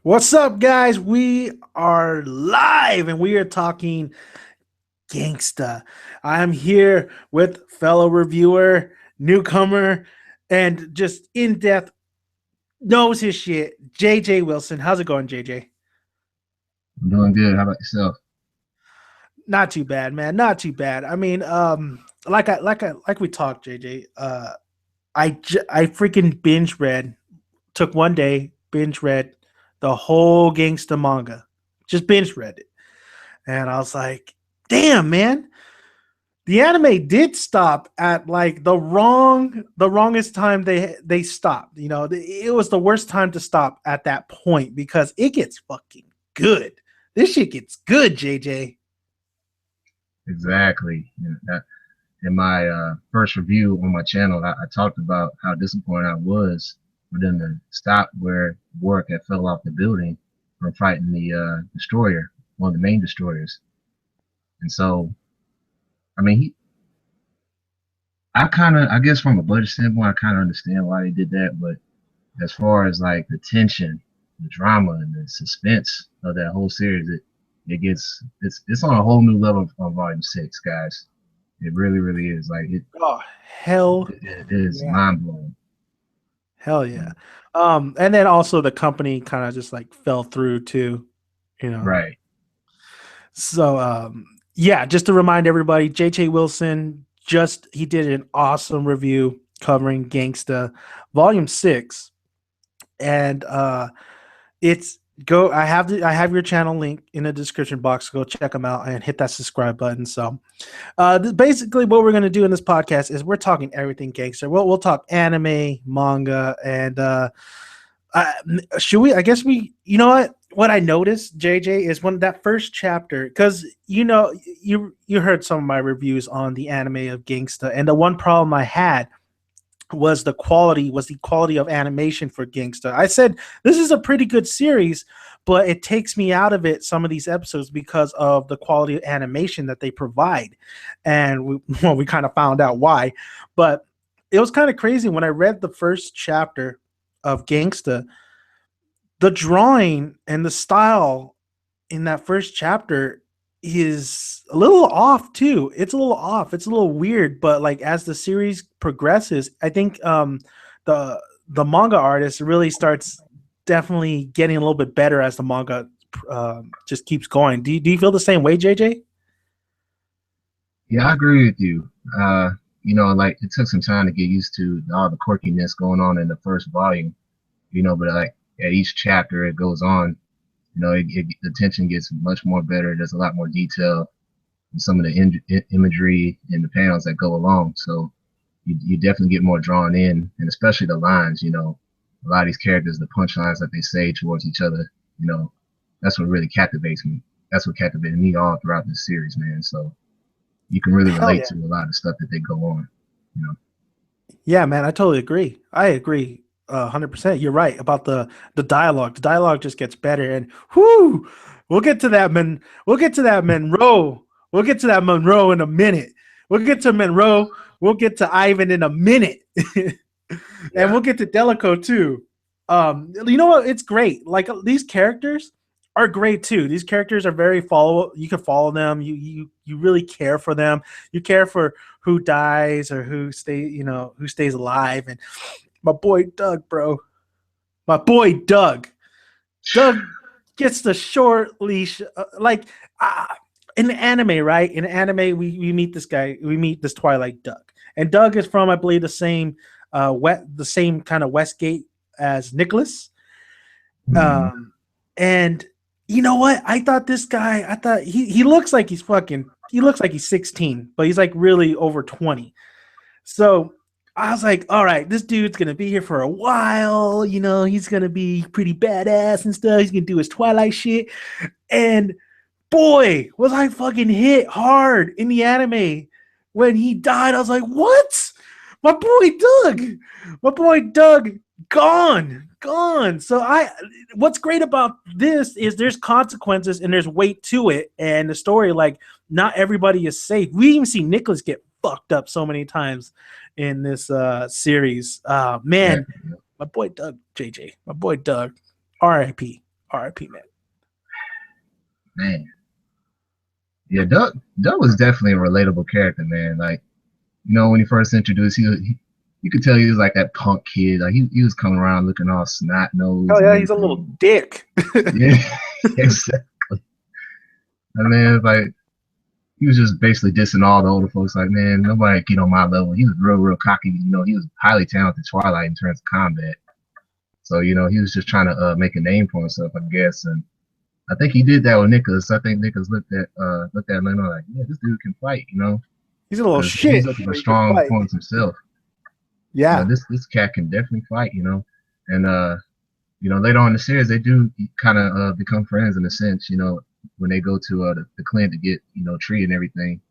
What's up, guys? We are live and we are talking Gangsta. I'm here with fellow reviewer, newcomer, and just in depth knows his shit, JJ Wilson. How's it going, JJ? I'm doing good. How about yourself? Not too bad, man. Not too bad. I mean, like we talked, JJ. I freaking binge read. Took one day, binge read the whole Gangsta manga. Just binge read it. And I was like, damn, man, the anime did stop at like the wrongest time they stopped. It was the worst time to stop at that point because it gets fucking good. This shit gets good, JJ. Exactly. In my first review on my channel, I talked about how disappointed I was for them to stop where Worrick had fell off the building from fighting the destroyer, one of the main destroyers. And so, I mean, I guess from a budget standpoint, I kind of understand why they did that. But as far as like the tension, the drama, and the suspense of that whole series, it's on a whole new level on Volume 6, guys. It really, really is. Like Oh hell it is yeah. mind blowing. Hell yeah. And then also the company kind of just like fell through too, you know. Right. So yeah, just to remind everybody, JJ Wilson just he did an awesome review covering Gangsta Volume 6, and it's go I have your channel link in the description box. Go check them out and hit that subscribe button. So basically what we're going to do in this podcast is we're talking everything gangster. We'll talk anime, manga, and should we? I guess we. You know what I noticed, JJ, is when that first chapter, because you heard some of my reviews on the anime of Gangsta, and the one problem I had was the quality of animation for Gangsta. I said this is a pretty good series, but it takes me out of it some of these episodes because of the quality of animation that they provide, and we kind of found out why. But it was kind of crazy when I read the first chapter of Gangsta. The drawing and the style in that first chapter is a little off too. It's a little off. It's a little weird, but like as the series progresses, I think the manga artist really starts definitely getting a little bit better as the manga just keeps going. Do you feel the same way, JJ? Yeah, I agree with you. Like it took some time to get used to all the quirkiness going on in the first volume. But like at each chapter it goes on, the tension gets much more better. There's a lot more detail in some of the imagery and the panels that go along. So you definitely get more drawn in, and especially the lines. A lot of these characters, the punchlines that they say towards each other. You know, that's what really captivates me. That's what captivated me all throughout this series, man. So you can really Hell relate yeah. to a lot of stuff that they go on. You know, Yeah, man, I totally agree. I agree 100%. You're right about the dialogue. The dialogue just gets better, and whoo, we'll get to that man. We'll get to that Monroe. We'll get to that Monroe in a minute. We'll get to Monroe. We'll get to Ivan in a minute, and yeah, we'll get to Delico too. You know what? It's great. Like these characters are great too. These characters are very follow. You can follow them. You really care for them. You care for who dies or who stays alive. And my boy Doug, bro, my boy Doug gets the short leash. Uh, in the anime, right? In the anime, we meet this guy. We meet this Twilight Doug, and Doug is from, I believe, the same kind of Westgate as Nicholas. mm, Um, and you know what? I thought this guy. I thought he looks like he's fucking. He looks like he's 16, but he's like really over 20. So I was like, all right, this dude's gonna be here for a while. He's gonna be pretty badass and stuff. He's gonna do his Twilight shit. And boy, was I fucking hit hard in the anime when he died. I was like, what? My boy Doug, my boy Doug, gone. So what's great about this is there's consequences and there's weight to it, and the story, like, not everybody is safe. We even see Nicholas get fucked up so many times in this series. Man, exactly. my boy Doug, JJ, my boy Doug, R.I.P. R.I.P. Man. Man, yeah, Doug was definitely a relatable character, man. Like, when he first introduced, you could tell he was like that punk kid. Like he was coming around looking all snot nosed Oh and yeah, he's a little everything. dick. Yeah, exactly. And man, like he was just basically dissing all the older folks. Like, man, nobody get on my level. He was real cocky. He was highly talented Twilight in terms of combat. So he was just trying to make a name for himself, I guess. And I think he did that with Nicholas. I think Nicholas looked at Leno like, yeah, this dude can fight, He's a little because he's shit, looking for but he can strong fight. points himself. Yeah. This cat can definitely fight, and later on in the series they do kind of become friends in a sense, when they go to the clinic to get Tree and everything.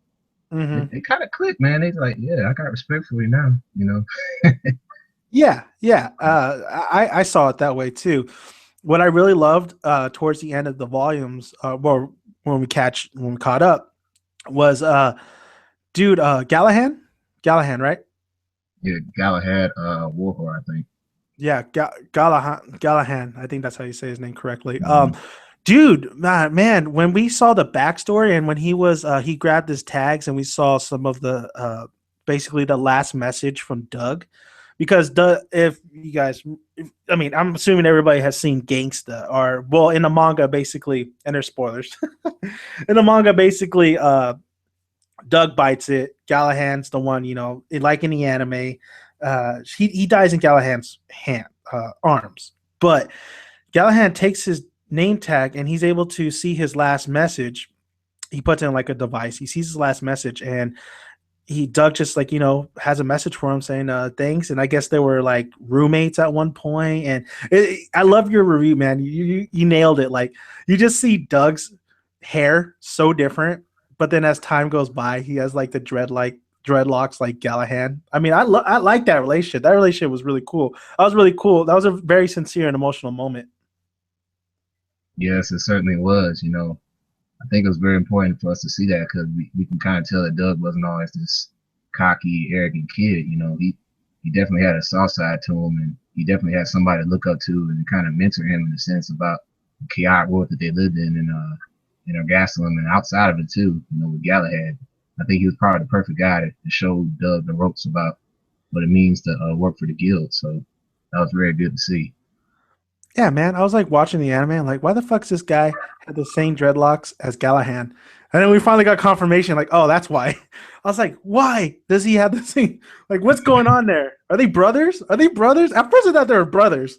Mm-hmm. They kind of click, man. They like, yeah, I got respect for you now. Yeah, yeah. I saw it that way too. What I really loved towards the end of the volumes, well, when we caught up, was dude Galahad, right? Yeah, Galahad, Warhol, I think. Yeah, Galahad. I think that's how you say his name correctly. Mhm. Dude, man, when we saw the backstory and when he grabbed his tags and we saw some of the basically the last message from Doug, because if you guys, I mean, I'm assuming everybody has seen Gangsta, or well, in the manga, basically, and there's spoilers. In the manga, basically, Doug bites it. Galahad's the one, like in the anime. He dies in Galahad's arms, but Galahad takes his name tag and he's able to see his last message. He puts in like a device. He sees his last message, and Doug just like has a message for him saying thanks. And I guess they were like roommates at one point. And I love your review, man. You nailed it. Like you just see Doug's hair so different, but then as time goes by, he has like the dreadlocks like Galahad. I mean, I like that relationship. That relationship was really cool. That was really cool. That was a very sincere and emotional moment. Yes, it certainly was. I think it was very important for us to see that because we can kind of tell that Doug wasn't always this cocky, arrogant kid. He definitely had a soft side to him, and he definitely had somebody to look up to and kind of mentor him in the sense about the chaotic world that they lived in Gastelum and outside of it too. With Galahad, I think he was probably the perfect guy to show Doug the ropes about what it means to work for the guild. So that was very good to see. Yeah, man. I was like watching the anime. I'm like, why the fuck's this guy had the same dreadlocks as Galahad? And then we finally got confirmation, like, oh, that's why. I was like, why does he have the same? Like, what's going on there? Are they brothers? Are they brothers? At first, I thought they were brothers.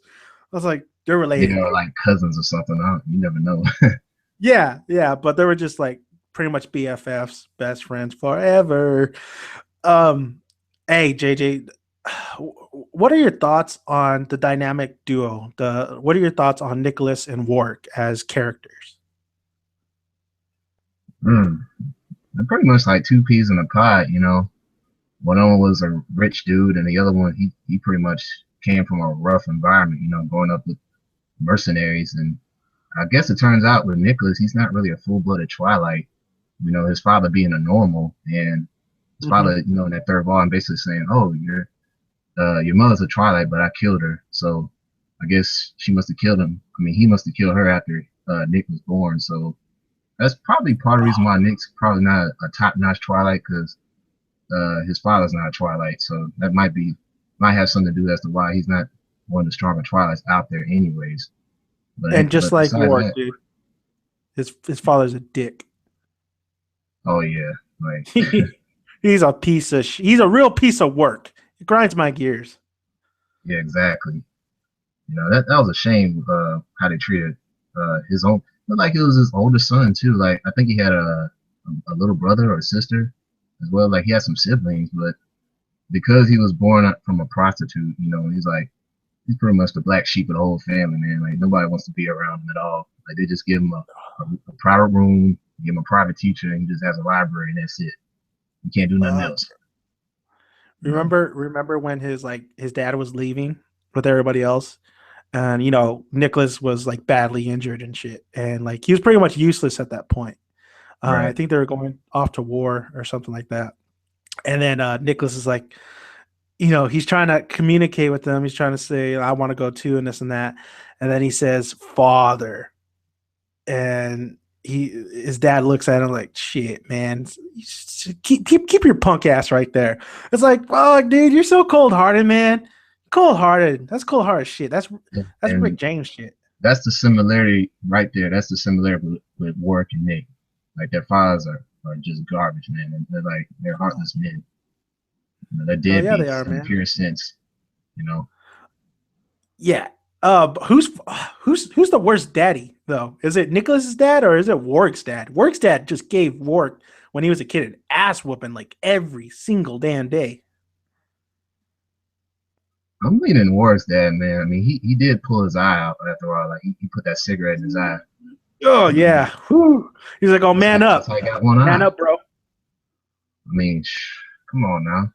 I was like, they're related. Like cousins or something. You never know. Yeah, yeah, but they were just like pretty much BFFs, best friends forever. Um, hey, JJ, what are your thoughts on the dynamic duo? What are your thoughts on Nicholas and Worrick as characters? Mm. They're pretty much like two peas in a pod. One of them was a rich dude, and the other one, he pretty much came from a rough environment, growing up with mercenaries. And I guess it turns out with Nicholas, he's not really a full-blooded Twilight. His father being a normal, and his Mm-hmm. father, in that third volume, basically saying, "Oh, your mother's a Twilight, but I killed her, so I guess she must have killed him. I mean, he must have killed her after Nick was born." So that's probably part of the reason why Nick's probably not a top-notch Twilight because his father's not a Twilight, so that might have something to do as to why he's not one of the stronger Twilights out there, anyways. And just But like besides Worrick, that, dude, his father's a dick. oh yeah, like He's a he's a real piece of work. It grinds my gears. yeah, exactly. That was a shame how they treated his own. Looked like it was his older son too. Like I think he had a little brother or sister as well. Like he had some siblings, but because he was born from a prostitute, he's pretty much the black sheep of the whole family, man. Like nobody wants to be around him at all. Like they just give him a private room, give him a private teacher, and he just has a library, and that's it. He can't do nothing Uh, else. You know. remember when his dad was leaving with everybody else, and Nicholas was like badly injured and shit, and like he was pretty much useless at that point. I Right. think they were going off to war or something like that. And then Nicholas is like, he's trying to communicate with them. He's trying to say, I want to go too, and this and that. And then he says, Father. And his dad looks at him like, shit, man. Keep your punk ass right there. It's like, fuck, dude, you're so cold hearted, man. Cold hearted. That's cold hearted shit. That's Rick And James shit. that's the similarity right there. That's the similarity with Worrick and Nick. Like their fathers are just garbage, man. And they're heartless men. They're Oh yeah, they are, deadbeats in man. pure sense. You know, Yeah. Who's the worst daddy though? Is it Nicholas's dad or is it Warwick's dad? Warwick's dad just gave Warwick when he was a kid an ass whooping like every single damn day. I'm leaning Warrick's dad, man. I mean, he did pull his eye out after a while. Like he put that cigarette in his eye. Oh yeah. Whew. He's like, oh man That's up. how he got one Man eye. up, bro. I mean, come on now.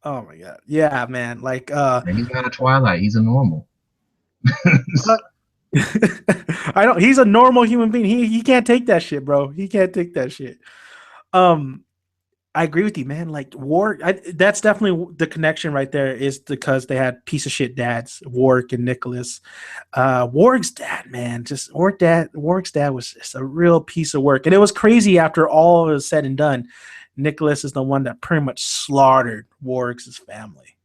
Oh my god. Yeah, man. Like And he's not a Twilight. He's a normal. I don't he's a normal human being. He can't take that shit, bro. He can't take that shit. Um I agree with you, man. Like that's definitely the connection right there. Is because they had piece of shit dads, Warwick and Nicholas. Warwick's dad, man, Warwick's dad was just a real piece of work, and it was crazy after all was said and done. Nicholas is the one that pretty much slaughtered Warwick's family.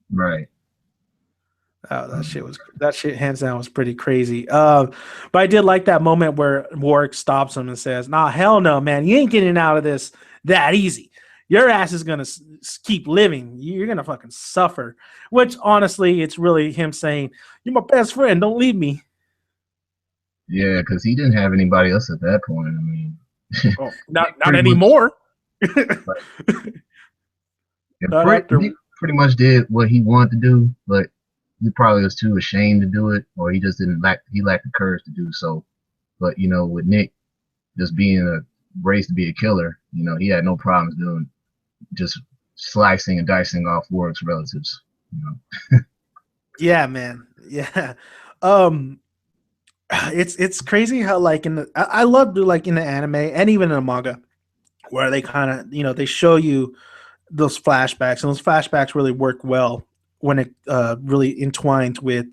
Right. Oh, that shit hands down was pretty crazy. But I did like that moment where Warwick stops him and says, "Nah, hell no, man, you ain't getting out of this that easy. Your ass is gonna keep living. You're gonna fucking suffer." Which honestly, it's really him saying, "You're my best friend. Don't leave me." Yeah, because he didn't have anybody else at that point. I mean, Oh, not pretty much, anymore. like, yeah, Not after. he pretty much did what he wanted to do, but he probably was too ashamed to do it, or he just didn't he lacked the courage to do so. But with Nick just being raised to be a killer, he had no problems doing just slicing and dicing off Warwick's relatives. Yeah, man. Yeah. Um, it's crazy how like I love like in the anime and even in the manga where they kind of they show you those flashbacks, and those flashbacks really work well when it really entwines with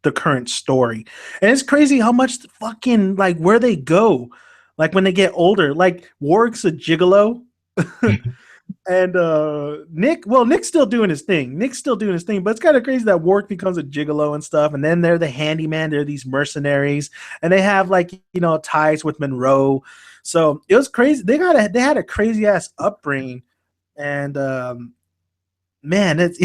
the current story. And it's crazy how much fucking like where they go, like when they get older. Like Warwick's a gigolo, and Nick's still doing his thing. But it's kind of crazy that Warwick becomes a gigolo and stuff. And then they're the handyman. They're these mercenaries, and they have like ties with Monroe. So it was crazy. They had a crazy ass upbringing, and man, it's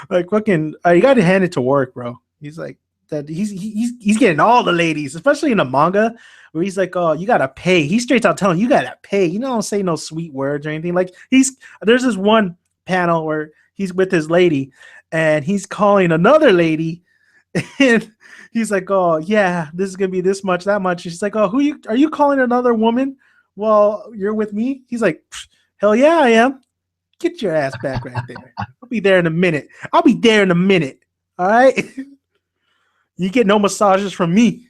like fucking. You got to hand it to Worrick, bro. He's like that. He's getting all the ladies, especially in the manga, where he's like, "Oh, you gotta pay." He's straight out telling you gotta pay. Don't say no sweet words or anything. Like there's this one panel where he's with his lady, and he's calling another lady, and he's like, "Oh yeah, this is gonna be this much, that much." She's like, "Oh, are you calling another woman? Well, you're with me." He's like, "Hell yeah, I am." Get your ass back right there. I'll be there in a minute. All right. You get no massages from me.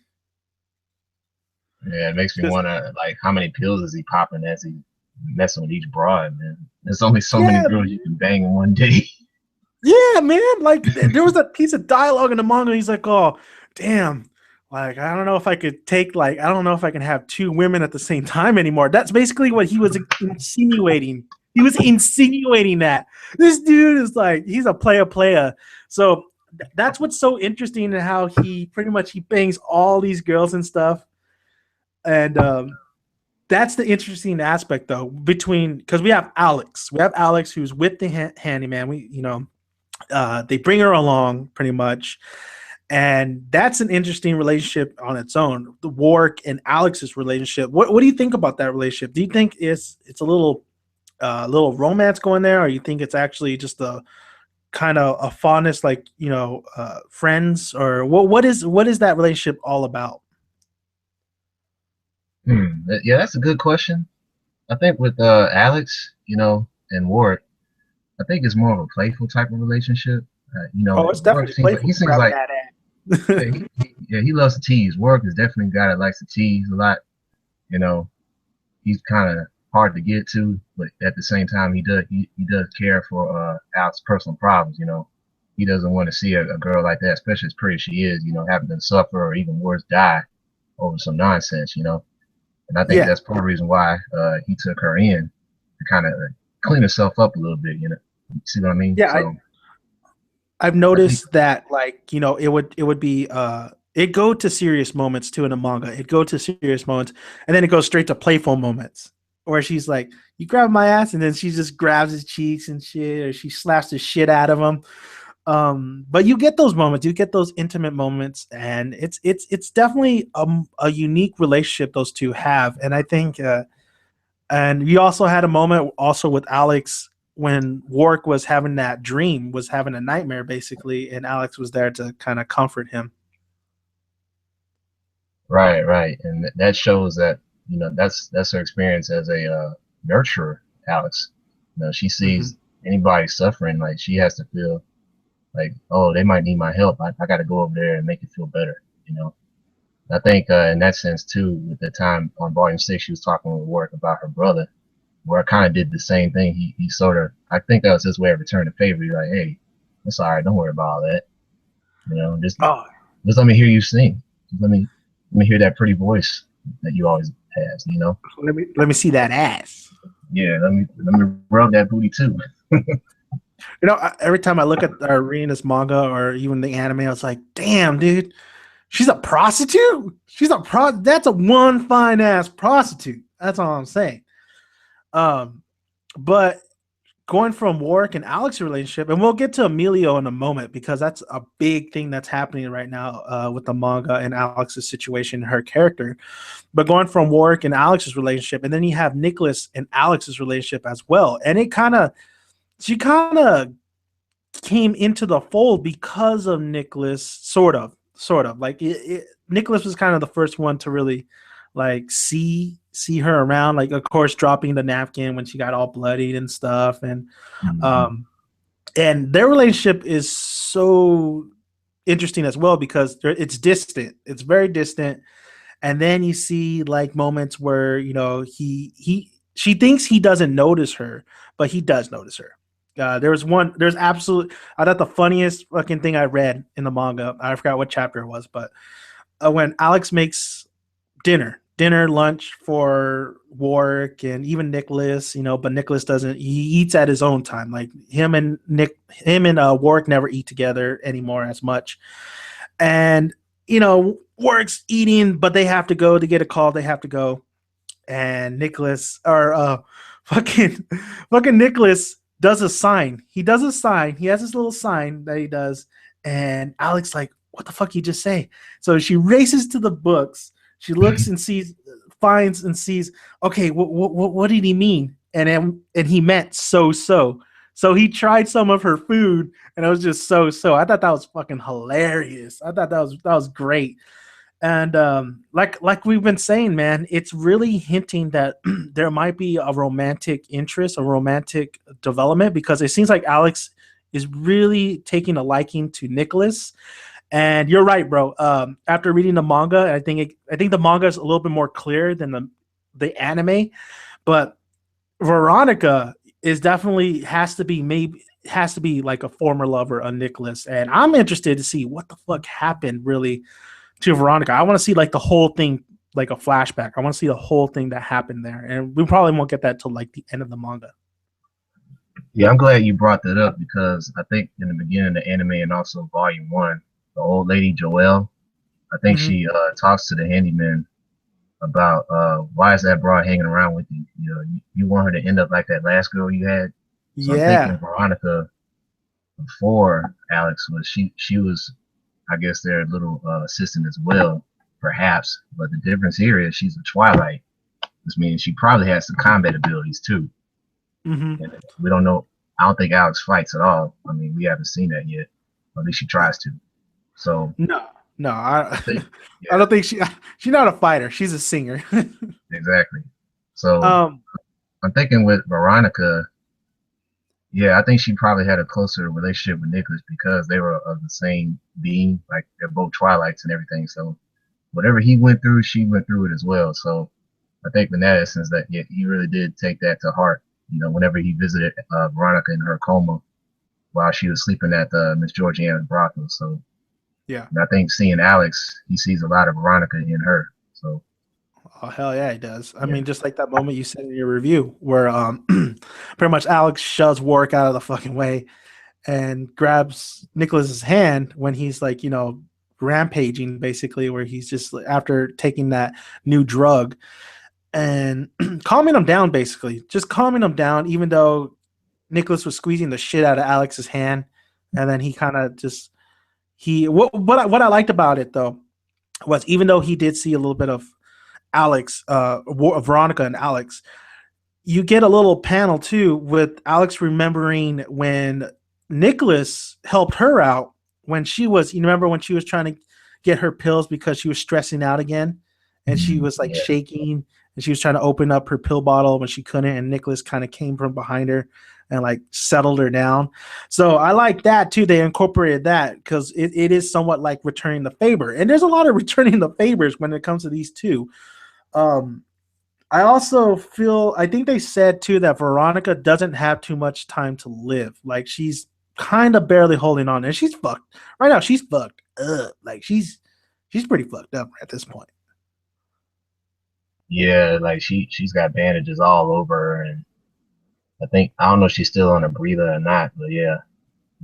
Yeah, it makes me wonder, like, how many pills is he popping as he messing with each broad, man? There's only so many girls you can bang in one day. Yeah, man. Like, there was a piece of dialogue in the manga. He's like, "Oh, damn. Like, I don't know if I could I don't know if I can have two women at the same time anymore." That's basically what he was insinuating. He was insinuating that this dude is like, he's a player. So that's what's so interesting in how he bangs all these girls and stuff. And that's the interesting aspect though, because we have Alex who's with the handyman. They bring her along pretty much. And that's an interesting relationship on its own. The Warwick and Alex's relationship. What do you think about that relationship? Do you think it's a little romance going there, or you think it's actually just a kind of a fondness, like friends, or what is that relationship all about? Yeah, that's a good question. I think with Alex, and Warwick, I think it's more of a playful type of relationship. Oh, it's Warwick definitely playful. he seems like he loves to tease. Warwick is definitely a guy that likes to tease a lot. He's kind of hard to get to, but at the same time, he does care for Alex's personal problems. You know, he doesn't want to see a girl like that, especially as pretty as she is, you know, having to suffer or even worse, die over some nonsense. You know, and I think Yeah, that's part of the reason why he took her in to kind of clean herself up a little bit. You know, see what I mean? yeah. So I've I think noticed that, like, it would be it go to serious moments too in a manga. It go to serious moments, and then it goes straight to playful moments where she's like, "You grab my ass," and then she just grabs his cheeks and shit, or she slaps the shit out of him. But you get those moments, you get those intimate moments, and it's definitely a unique relationship those two have, and I think and we also had a moment also with Alex when Worrick was having that dream, was having a nightmare basically, and Alex was there to kind of comfort him. right, right, and that shows that you know that's her experience as a nurturer, Alex. You know, she Hmm. sees anybody suffering, like she has to feel like, oh, they might need my help. I got to go over there and make it feel better. You know, I think in that sense too, at the time on Volume 6, she was talking with Work about her brother, where I kind of did the same thing. He sort of, I think that was his way of returning the favor. He's like, hey, it's all right, don't worry about all that. You know, Oh, just let me hear you sing. Just let me hear that pretty voice that you always has. You know, let me see that ass. yeah, let me rub that booty too. Every time I look at Arena's manga or even the anime, I was like, damn, dude, she's a prostitute. That's a one fine ass prostitute. That's all I'm saying. Um, but going from Warwick and Alex's relationship, and we'll get to Emilio in a moment because that's a big thing that's happening right now with the manga and Alex's situation, her character. But going from Warwick and Alex's relationship, and then you have Nicholas and Alex's relationship as well, and she kind of came into the fold because of Nicholas, sort of like Nicholas was kind of the first one to really like see her around, like of course dropping the napkin when she got all bloodied and stuff, Mm-hmm. um and their relationship is so interesting as well because it's distant, it's very distant, and then you see like moments where he she thinks he doesn't notice her, but he does notice her. There's absolute, I thought the funniest fucking thing I read in the manga, I forgot what chapter it was, but when Alex makes lunch for Warwick and even Nicholas, but Nicholas doesn't. He eats at his own time. Like him and Warwick never eat together anymore as much. And Warwick's eating, but they have to go to get a call. They have to go, and Nicholas or fucking fucking Nicholas does a sign. He does a sign. He has this little sign that he does, and Alex like, what the fuck you just say? So she races to the books. She looks and finds and sees. Okay, what did he mean? And he meant so so. So he tried some of her food, and it was just so so. I thought that was fucking hilarious. I thought that was great. And like we've been saying, man, it's really hinting that there might be a romantic interest, a romantic development, because it seems like Alex is really taking a liking to Nicholas. And you're right, bro. After reading the manga, I think the manga is a little bit more clear than the anime, but Veronica is definitely has to be like a former lover of Nicholas, and I'm interested to see what the fuck happened really to Veronica. I want to see like the whole thing, like a flashback. I want to see the whole thing that happened there, and we probably won't get that till like the end of the manga. Yeah, I'm glad you brought that up because I think in the beginning of the anime and also Volume 1, the old lady Joelle, I think Mm-hmm. she talks to the handyman about why is that broad hanging around with you? You know, you want her to end up like that last girl you had. So I'm thinking Yeah, Veronica before Alex was she was, I guess, their little assistant as well, perhaps. But the difference here is she's a Twilight, which means she probably has some combat abilities too. mm-hmm. And we don't know. I don't think Alex fights at all. I mean, we haven't seen that yet. Or at least she tries to. So No, no, I think, I yeah, don't think she's not a fighter. She's a singer. exactly. So um, I'm thinking with Veronica, yeah, I think she probably had a closer relationship with Nicholas because they were of the same being. Like they're both Twilights and everything. So whatever he went through, she went through it as well. So I think in that essence that he really did take that to heart. You know, whenever he visited Veronica in her coma while she was sleeping at Miss Georgiana's brothel. So Yeah. and I think seeing Alex, he sees a lot of Veronica in her. So Oh hell yeah, he does. I yeah, mean, just like that moment you said in your review, where pretty much Alex shoves Worrick out of the fucking way and grabs Nicholas's hand when he's like, rampaging basically, where he's just after taking that new drug and calming him down, basically, just calming him down, even though Nicholas was squeezing the shit out of Alex's hand, and then he kind of just what I liked about it though was even though he did see a little bit of Alex, Veronica and Alex, you get a little panel too with Alex remembering when Nicholas helped her out when she was, you remember when she was trying to get her pills because she was stressing out again and she was like yeah, shaking and she was trying to open up her pill bottle when she couldn't and Nicholas kind of came from behind her and like settled her down. So I like that too. They incorporated that because it is somewhat like returning the favor. And there's a lot of returning the favors when it comes to these two. Um, I also feel I think they said too that Veronica doesn't have too much time to live. Like she's kind of barely holding on, and she's fucked right now. She's fucked up. Like she's pretty fucked up at this point. yeah. Like she's got bandages all over her, and I don't know if she's still on a breather or not, but yeah,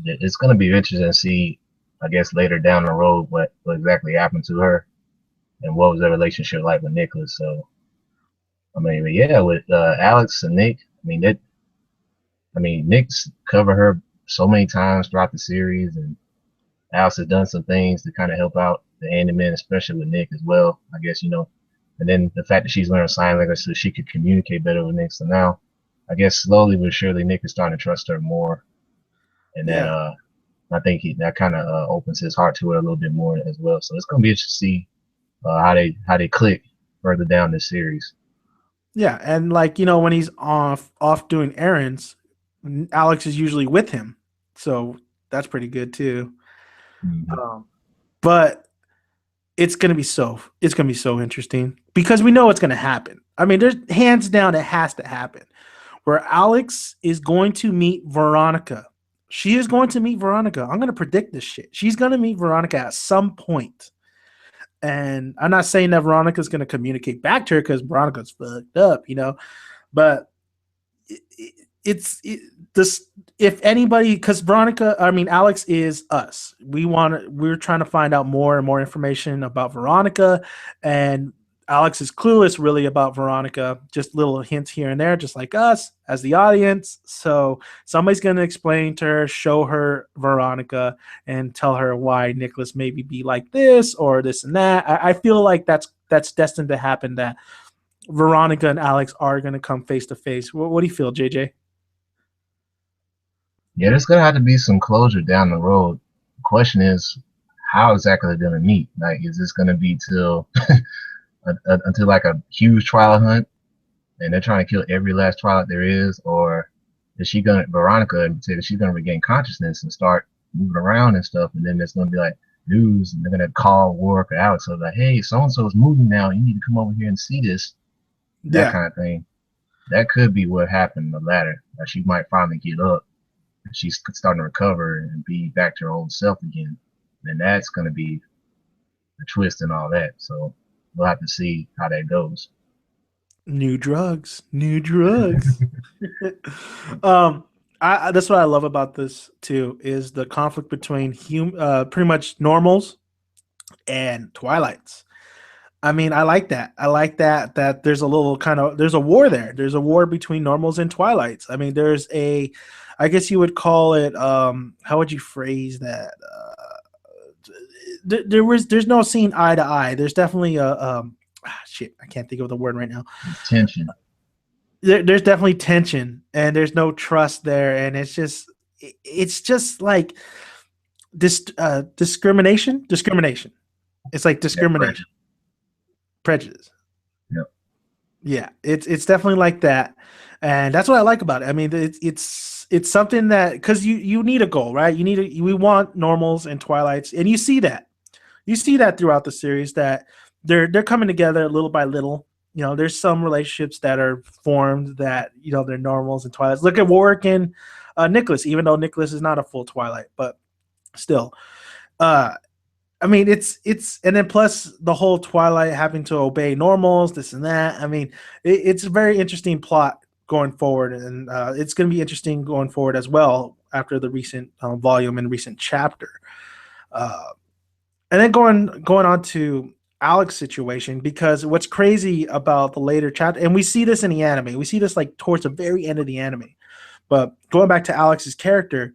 it's gonna be interesting to see. I guess later down the road what exactly happened to her and what was their relationship like with Nicholas. So I mean, yeah, with Alex and Nick, Nick's covered her so many times throughout the series, and Alex has done some things to kind of help out the handyman, especially with Nick as well. I guess and then the fact that she's learned sign language so she could communicate better with Nick. So now, I guess slowly but surely, Nick is starting to trust her more, and that Yeah, I think that kind of opens his heart to her a little bit more as well. So it's gonna be interesting to see how they click further down this series. yeah, and like when he's off doing errands, Alex is usually with him, so that's pretty good too. Mm-hmm. But it's gonna be so interesting because we know it's gonna happen. I mean, there's hands down it has to happen. Where Alex is going to meet Veronica. She is going to meet Veronica. I'm gonna predict this shit. She's gonna meet Veronica at some point. And I'm not saying that Veronica's gonna communicate back to her because Veronica's fucked up. But this if anybody because Alex is us. We're trying to find out more and more information about Veronica, and Alex is clueless really about Veronica, just little hints here and there, just like us as the audience. So somebody's going to explain to her, show her Veronica, and tell her why Nicholas maybe be like this or this and that. I feel like that's destined to happen, that Veronica and Alex are going to come face to face. What do you feel, JJ? Yeah, there's gonna have to be some closure down the road. The question is, how exactly they're gonna meet? Like, is this gonna be till until like a huge trial hunt, and they're trying to kill every last trial there is, or is Veronica, in particular, she's gonna regain consciousness and start moving around and stuff, and then there's gonna be like news, and they're gonna call Worrick or Alex, so like, hey, so and so is moving now. You need to come over here and see this, that Yeah. kind of thing. That could be what happened. The latter, like she might finally get up she's starting to recover and be back to her old self again. And that's going to be the twist and all that. So we'll have to see how that goes. New drugs. New drugs. um that's what I love about this too, is the conflict between pretty much normals and twilights. I mean, I like that. I like that there's a little there's a war there. There's a war between normals and twilights. I mean, I guess you would call it how would you phrase that? There's no seeing eye to eye. There's definitely a shit, I can't think of the word right now. Tension. There's definitely tension and there's no trust there, and it's just like this discrimination. It's like Yeah, discrimination, prejudice. yep. Yeah, it's definitely like that, and that's what I like about it. I mean, it's something that, because you need a goal, right? We want normals and twilights, and you see that throughout the series, that they're coming together little by little, there's some relationships that are formed that they're normals and Twilights. Look at Worrick and Nicholas, even though Nicholas is not a full Twilight, but still. I mean, it's and then plus the whole Twilight having to obey normals, this and that. I mean, it's a very interesting plot going forward, and it's going to be interesting going forward as well after the recent volume and recent chapter. And then going on to Alex's situation, because what's crazy about the later chapter, and we see this in the anime, we see this like towards the very end of the anime, but going back to Alex's character,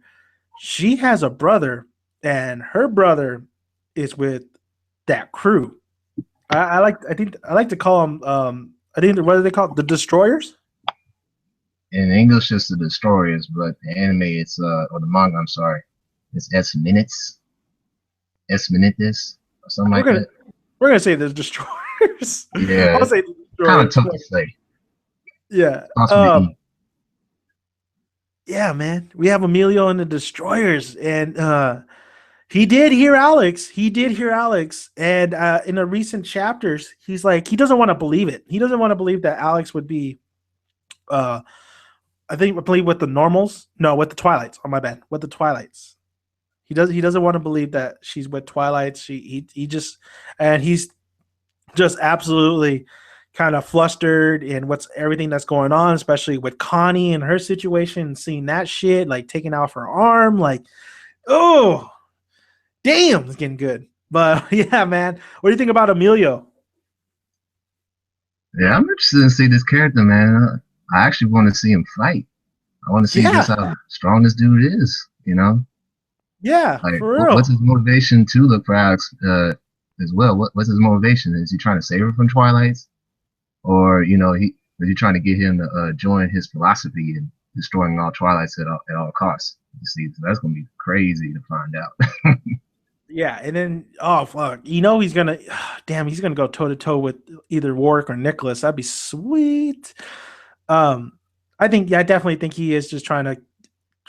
she has a brother, and her brother is with that crew. I like to call them. I think what do they call it? The Destroyers? In English, it's the Destroyers, but the anime, it's or the manga. I'm sorry, it's Esminites, or something like that. We're gonna say the Destroyers. Yeah, I'll say the Destroyers. Kind of tough to say. Yeah. Yeah, man. We have Emilio and the Destroyers, and he did hear Alex. And in the recent chapters, he's like, he doesn't want to believe it. He doesn't want to believe that Alex would be, I believe with the normals. No, with the Twilights. Oh, my bad. With the Twilights. He doesn't want to believe that she's with Twilights. He's just absolutely kind of flustered in everything that's going on, especially with Connie and her situation, and seeing that shit, like taking off her arm, like, oh, damn, it's getting good. But yeah, man, what do you think about Emilio? Yeah, I'm interested to see this character, man. I actually want to see him fight. I want to see just how strong this dude is, Yeah, like, for real. What's his motivation to look for Alex as well? What's his motivation? Is he trying to save her from Twilights? Or, is he trying to get him to join his philosophy and destroying all Twilights at all costs? You see, so that's going to be crazy to find out. Yeah, and then, oh, fuck. He's going to go toe-to-toe with either Worrick or Nicholas. That'd be sweet. I definitely think he is just trying to,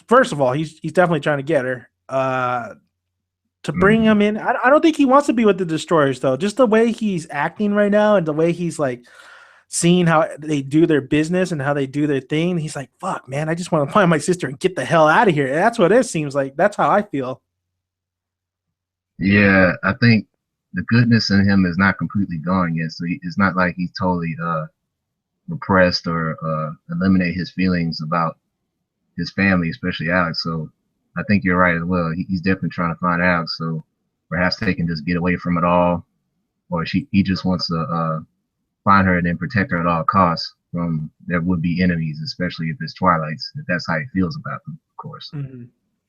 first of all, he's definitely trying to get her. To bring him in. I don't think he wants to be with the Destroyers, though. Just the way he's acting right now and the way he's, like, seeing how they do their business and how they do their thing. He's like, fuck, man, I just want to find my sister and get the hell out of here. And that's what it seems like. That's how I feel. Yeah, I think the goodness in him is not completely gone yet. So it's not like he's totally repressed or eliminate his feelings about his family, especially Alex. So I think you're right as well. He's definitely trying to find Alex. So perhaps they can just get away from it all, or he just wants to find her and then protect her at all costs from their would-be enemies, especially if it's Twilights. If that's how he feels about them, of course. Mm-hmm.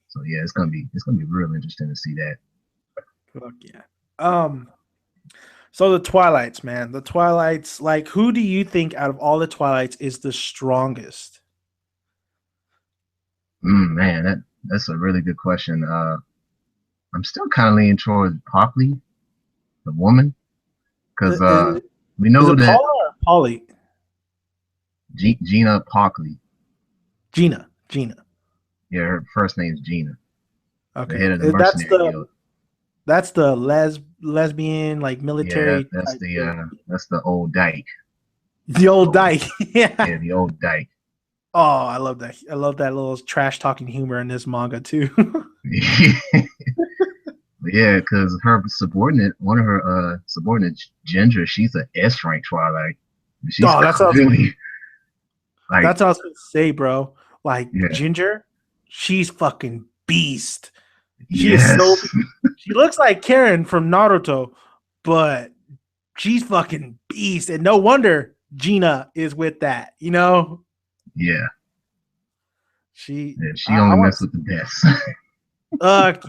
So yeah, it's gonna be real interesting to see that. Fuck yeah. So the Twilights, man. The Twilights, like, who do you think out of all the Twilights is the strongest? Man, that's a really good question. I'm still kind of leaning towards Poppy, the woman, because we know that Paula or Polly? Gina Pockley. Gina. Yeah, her first name is Gina. Okay, the head of the mercenary guild. That's the lesbian, like, military. Yeah, that's the old dyke. The old dyke. Yeah, the old dyke. Oh, I love that. I love that little trash talking humor in this manga too. Yeah, because one of her subordinates, Ginger, she's an S rank Twilight. That's really, that's what I was gonna say, bro. Like, Ginger, she's fucking beast. She is so. She looks like Karen from Naruto, but she's fucking beast, and no wonder Gina is with that. Yeah. She only messes with the best.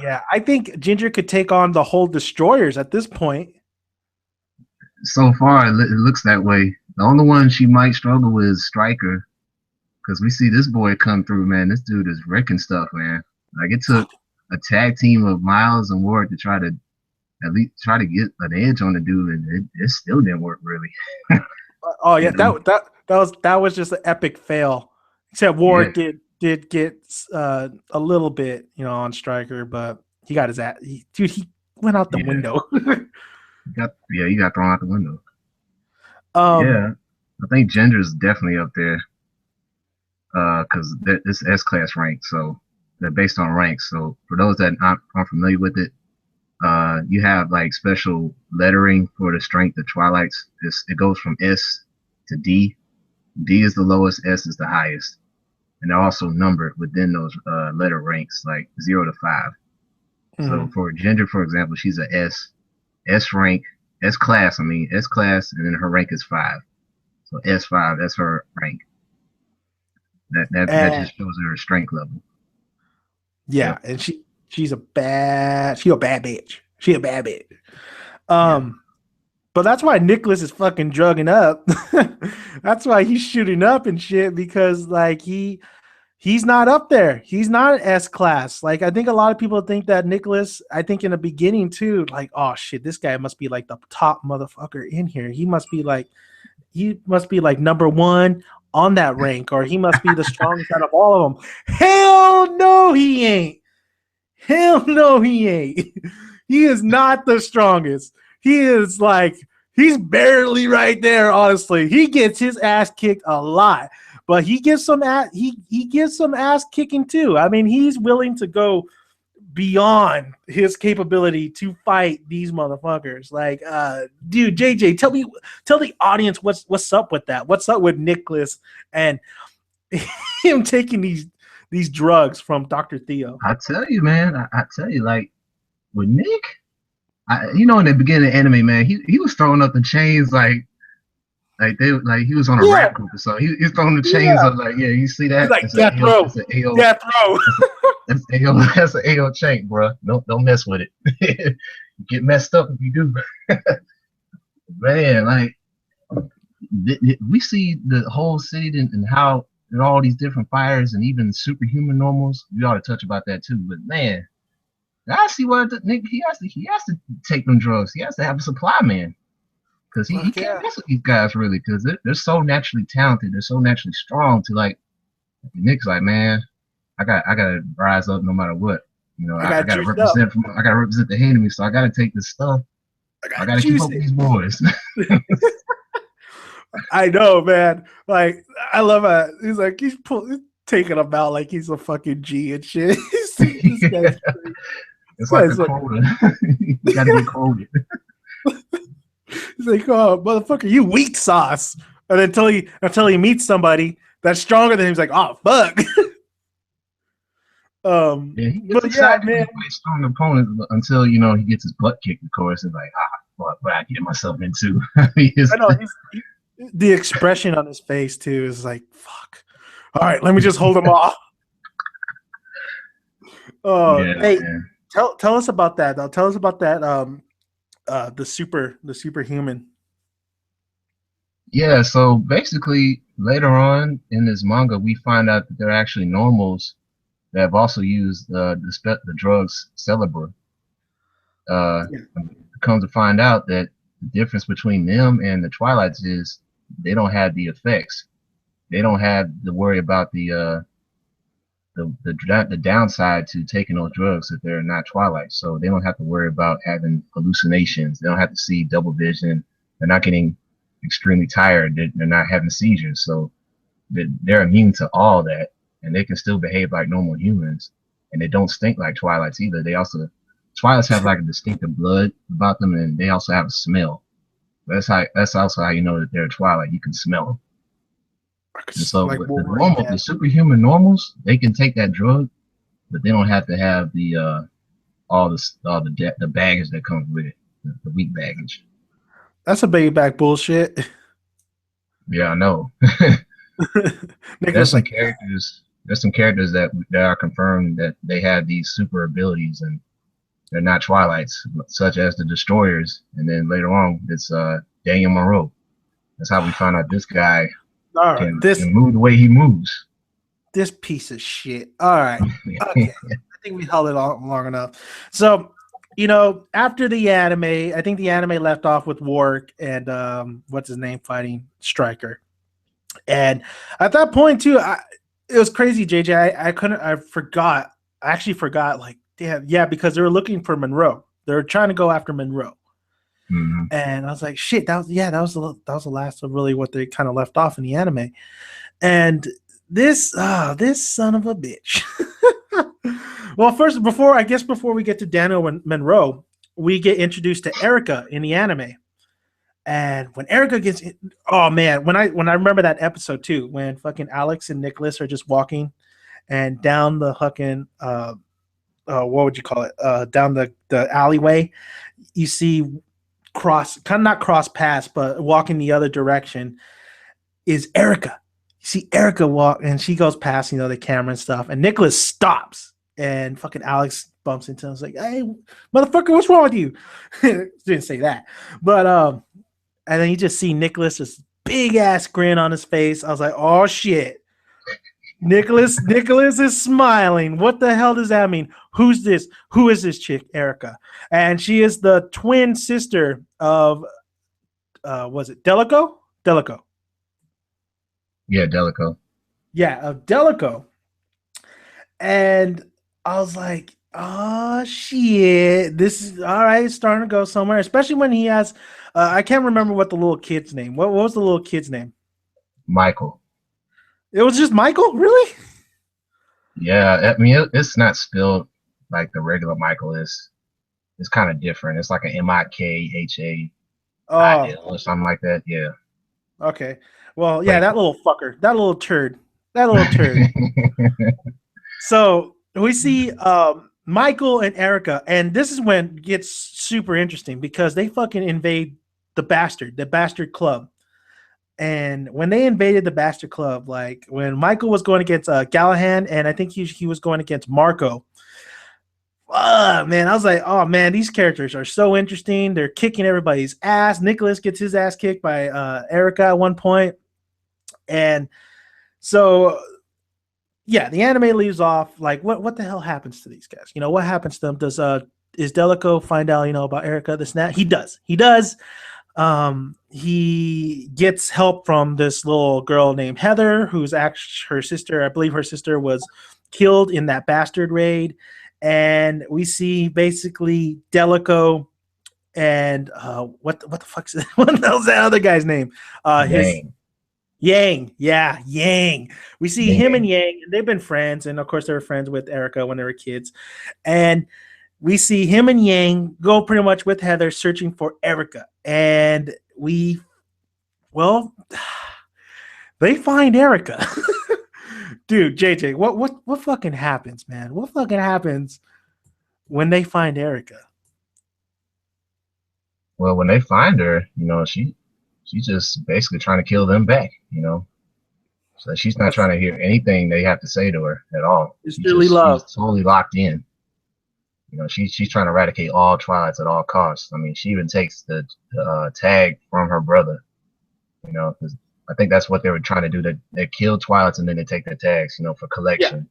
Yeah. I think Ginger could take on the whole Destroyers at this point. So far, it looks that way. The only one she might struggle with is Stryker, because we see this boy come through, man. This dude is wrecking stuff, man. Like, it took a tag team of Miles and Ward to try to at least try to get an edge on the dude, and it still didn't work really. Oh yeah, that was just an epic fail. Except Ward did get a little bit, on Stryker, but he got his ass. He went out the window. He got thrown out the window. I think gender is definitely up there because it's S class rank, so they're based on ranks. So for those that aren't familiar with it, you have like special lettering for the strength of Twilights. It goes from S to D. D is the lowest, S is the highest, and they're also numbered within those letter ranks, like 0 to 5. So Mhm. for Ginger, for example, she's a S, S rank, S class. I mean S class, and then her rank is 5. So S5, that's her rank. That And just shows her strength level. yeah, Yep. and she a bad bitch. She a bad bitch. Yeah. But that's why Nicholas is fucking drugging up. That's why he's shooting up and shit because like he's not up there. He's not an S class. Like I think a lot of people think that Nicholas. I think in the beginning too, like oh shit, this guy must be like the top motherfucker in here. He must be like number one on that rank, or he must be the strongest out of all of them. Hell no, he ain't. Hell no, he ain't. He is not the strongest. He is like he's barely right there. Honestly, he gets his ass kicked a lot, but he gives some he gives some ass kicking too. I mean, he's willing to go beyond his capability to fight these motherfuckers. Like, dude, JJ, tell the audience what's up with that. What's up with Nicholas and him taking these drugs from Dr. Theo? I tell you, man. I tell you, like with Nick, in the beginning of the anime, man, he was throwing up the chains like he was on a Yeah, rap group or something. He's throwing the chains yeah. up like, yeah, you see He's that? like It's an death AO, row, it's an AO, death row. that's AO, that's an AO chain, bro. Don't mess with it. You get messed up if you do. Man, like we see the whole city and how and all these different fires and even superhuman normals. We ought to touch about that too. But man, I see what Nick he has to take them drugs. He has to have a supply man because he Fuck can't yeah. mess with these guys really because they're so naturally talented. They're so naturally strong to like Nick's like, man, I gotta rise up no matter what. I I got gotta juiced up. represent the enemy, so I gotta take this stuff. I I got gotta keep juiced. up with these boys. I know, man. Like, I love it. He's taking him out like he's a fucking G and shit. This guy's crazy. This It's like a guy's like, quota. You gotta get quoted. he's like, oh, motherfucker, you weak sauce. And until he meets somebody that's stronger than him, he's like, oh, fuck. Yeah, he gets But yeah, excited when man. he fights strong opponents until he gets his butt kicked. Of course, it's like what I get myself into. I know the expression on his face too is like, fuck. All right, let me just hold him off. Yeah, Hey, man. tell us about that though. Tell us about that. The superhuman. Yeah, so basically, later on in this manga, we find out that they're actually normals that have also used the drugs Celebra. Uh, Yeah. Comes to find out that the difference between them and the Twilights is they don't have the effects. They don't have to worry about the downside to taking those drugs if they're not Twilight. So they don't have to worry about having hallucinations. They don't have to see double vision. They're not getting extremely tired. They're not having seizures. So they're immune to all that, and they can still behave like normal humans. And they don't stink like Twilights either. Twilights have like a distinctive blood about them, and they also have a smell. That's also how you know that they're a Twilight. You can smell them. And so Like with Wolverine, the man. superhuman normals, they can take that drug, but they don't have to have the baggage that comes with it, the weak baggage. That's a baby back bullshit. Yeah, I know. There's Nicholas some like, characters. There's some characters that are confirmed that they have these super abilities and they're not Twilights, such as the Destroyers. And then later on, it's Daniel Monroe. That's how we find out this guy all right, can move the way he moves. this piece of shit. All right, okay. I think we held it long enough. So, after the anime, I think the anime left off with Worrick and what's his name fighting Stryker. And at that point too, it was crazy, JJ. I forgot. I actually forgot. Like, damn, yeah, because they were looking for Monroe. They were trying to go after Monroe. Mm-hmm. And I was like, shit, that was the last of really what they kind of left off in the anime. And this son of a bitch. Well, first, before we get to Daniel and Monroe, we get introduced to Erica in the anime. And when Erica gets, oh man, when I remember that episode too, when fucking Alex and Nicholas are just walking and down the fucking what would you call it? Down the alleyway, you see kind of not cross paths, but walking the other direction is Erica. You see Erica walk, and she goes past, the camera and stuff, and Nicholas stops, and fucking Alex bumps into him. It's like, hey, motherfucker, what's wrong with you? Didn't say that, but and then you just see Nicholas, this big ass grin on his face. I was like, oh shit. Nicholas is smiling. What the hell does that mean? Who's this? Who is this chick, Erica? And she is the twin sister of was it Delico? Delico. Yeah, Delico. Yeah, of Delico. And I was like, oh shit. This is all right, it's starting to go somewhere, especially when he has I can't remember what the little kid's name. What was the little kid's name? Michael. It was just Michael? Really? Yeah, I mean it's not spelled like the regular Michael is. It's kind of different. It's like an Mikha Oh, or something like that. Yeah. okay. Well, yeah, Like that little fucker, that little turd. So we see Michael and Erica, and this is when it gets super interesting because they fucking invade the bastard club. And when they invaded the bastard club, like when Michael was going against Gallahan, and I think he was going against Marco. Man, I was like, oh man, these characters are so interesting. They're kicking everybody's ass. Nicholas gets his ass kicked by Erica at one point, and so yeah, the anime leaves off like what the hell happens to these guys? What happens to them? Is Delico find out about Erica this and that? He does. He gets help from this little girl named Heather, who's actually her sister. I believe her sister was killed in that bastard raid. And we see basically Delico and what the fuck's what the hell's that other guy's name? His Yang. Yeah, Yang. We see him and Yang, and they've been friends, and of course they were friends with Erica when they were kids. And we see him and Yang go pretty much with Heather searching for Erica. And they find Erica. Dude, JJ, what fucking happens, man? What fucking happens when they find Erica? Well, when they find her, she's just basically trying to kill them back, So she's not trying to hear anything they have to say to her at all. It's really love. She's totally locked in. She's trying to eradicate all Twilights at all costs. I mean, she even takes the tag from her brother. Because I think that's what they were trying to do. They kill Twilights and then they take their tags, for collection. Yeah.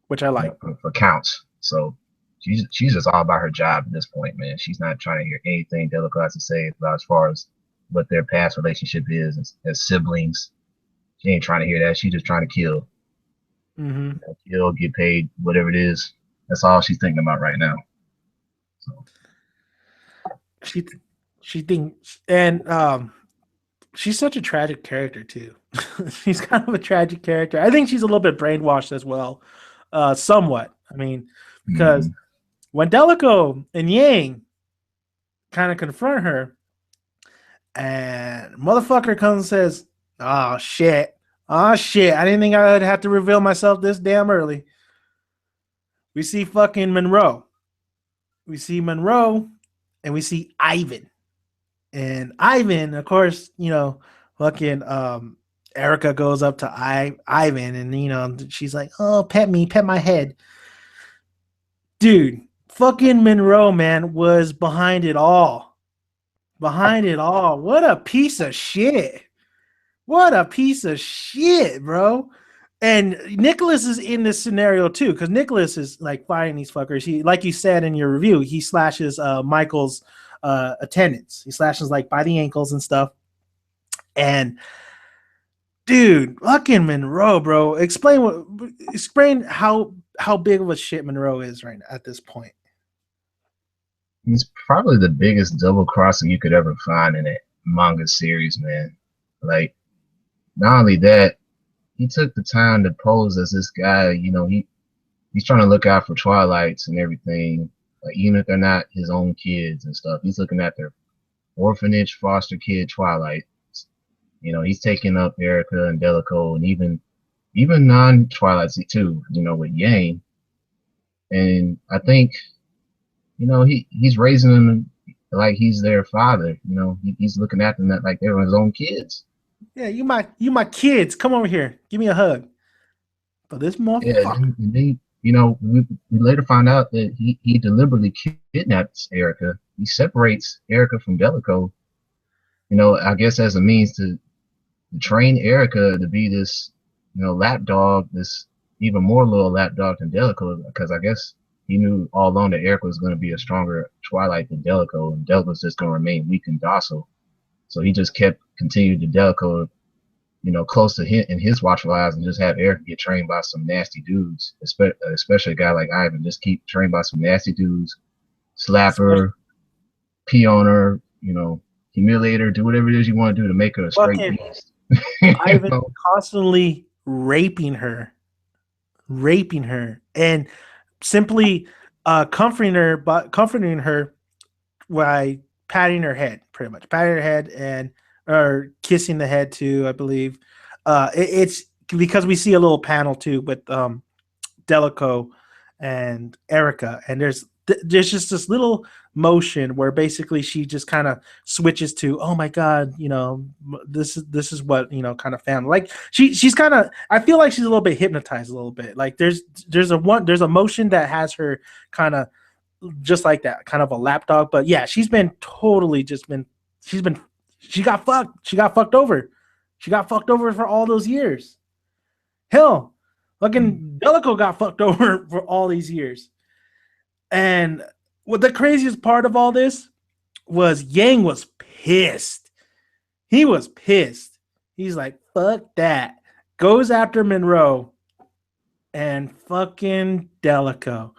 Which I like. For counts. So she's just all about her job at this point, man. She's not trying to hear anything Delico has to say about as far as what their past relationship is as siblings. She ain't trying to hear that. She's just trying to kill. Mm-hmm. Kill, get paid, whatever it is. That's all she's thinking about right now. So she thinks, and she's such a tragic character too. She's kind of a tragic character. I think she's a little bit brainwashed as well, somewhat. I mean, because when Delico and Yang kind of confront her, and motherfucker comes and says, oh shit, I didn't think I would have to reveal myself this damn early. We see fucking Monroe. We see Monroe, and we see Ivan. And Ivan, of course, fucking Erica goes up to Ivan, and she's like, oh, pet my head. Dude, fucking Monroe, man, was behind it all. What a piece of shit. Bro. And Nicholas is in this scenario too, because Nicholas is like fighting these fuckers. He, like you said in your review, he slashes Michael's attendants. He slashes like by the ankles and stuff. And dude, fucking Monroe, bro. Explain how big of a shit Monroe is right now at this point. It's probably the biggest double crossing you could ever find in a manga series, man. Like, not only that, he took the time to pose as this guy. He's trying to look out for Twilights and everything. Like, even if they're not his own kids and stuff, he's looking at their orphanage foster kid Twilight. He's taking up Erica and Delico and even non-Twilights too. With Yang, and I think he's raising them like he's their father. He's looking at them like they're his own kids. Yeah, you my kids. Come over here. Give me a hug. But this Yeah, motherfucker. and then we later find out that he deliberately kidnaps Erica. He separates Erica from Delico. I guess as a means to train Erica to be this, lapdog, this even more loyal lapdog than Delico, because I guess he knew all along that Erica was going to be a stronger Twilight than Delico, and Delico was just going to remain weak and docile. So he just continued to Delico, close to him in his watchful eyes, and just have Erica get trained by some nasty dudes, especially a guy like Ivan. Just keep trained by some nasty dudes, slap her, pee on her, humiliate her, do whatever it is you want to do to make her a straight Fucking beast. Ivan constantly raping her, and simply comforting her by patting her head, pretty much patting her head and or kissing the head too, I believe. It's because we see a little panel too with Delico and Erica, and there's just this little motion where basically she just kind of switches to, oh my god, this is what kind of family, like she's kind of, I feel like she's a little bit hypnotized a little bit, like there's a motion that has her kind of just like that, kind of a lapdog. But yeah, she's been totally just been she's been she got fucked over, she got fucked over for all those years. Hell, fucking Delico got fucked over for all these years. And what the craziest part of all this was, Yang was pissed. He was pissed. He's like, fuck that. Goes after Monroe and fucking Delico.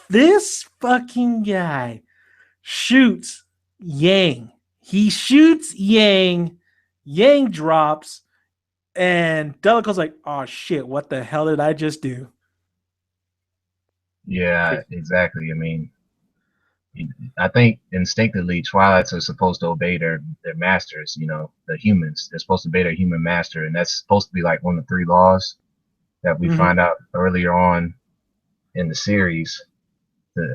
This fucking guy shoots Yang. He shoots Yang. Yang drops. And Delico's like, oh shit, what the hell did I just do? Yeah, exactly. I mean, I think instinctively Twilights are supposed to obey their masters, the humans. They're supposed to obey their human master, and that's supposed to be like one of the three laws that we find out earlier on in the series.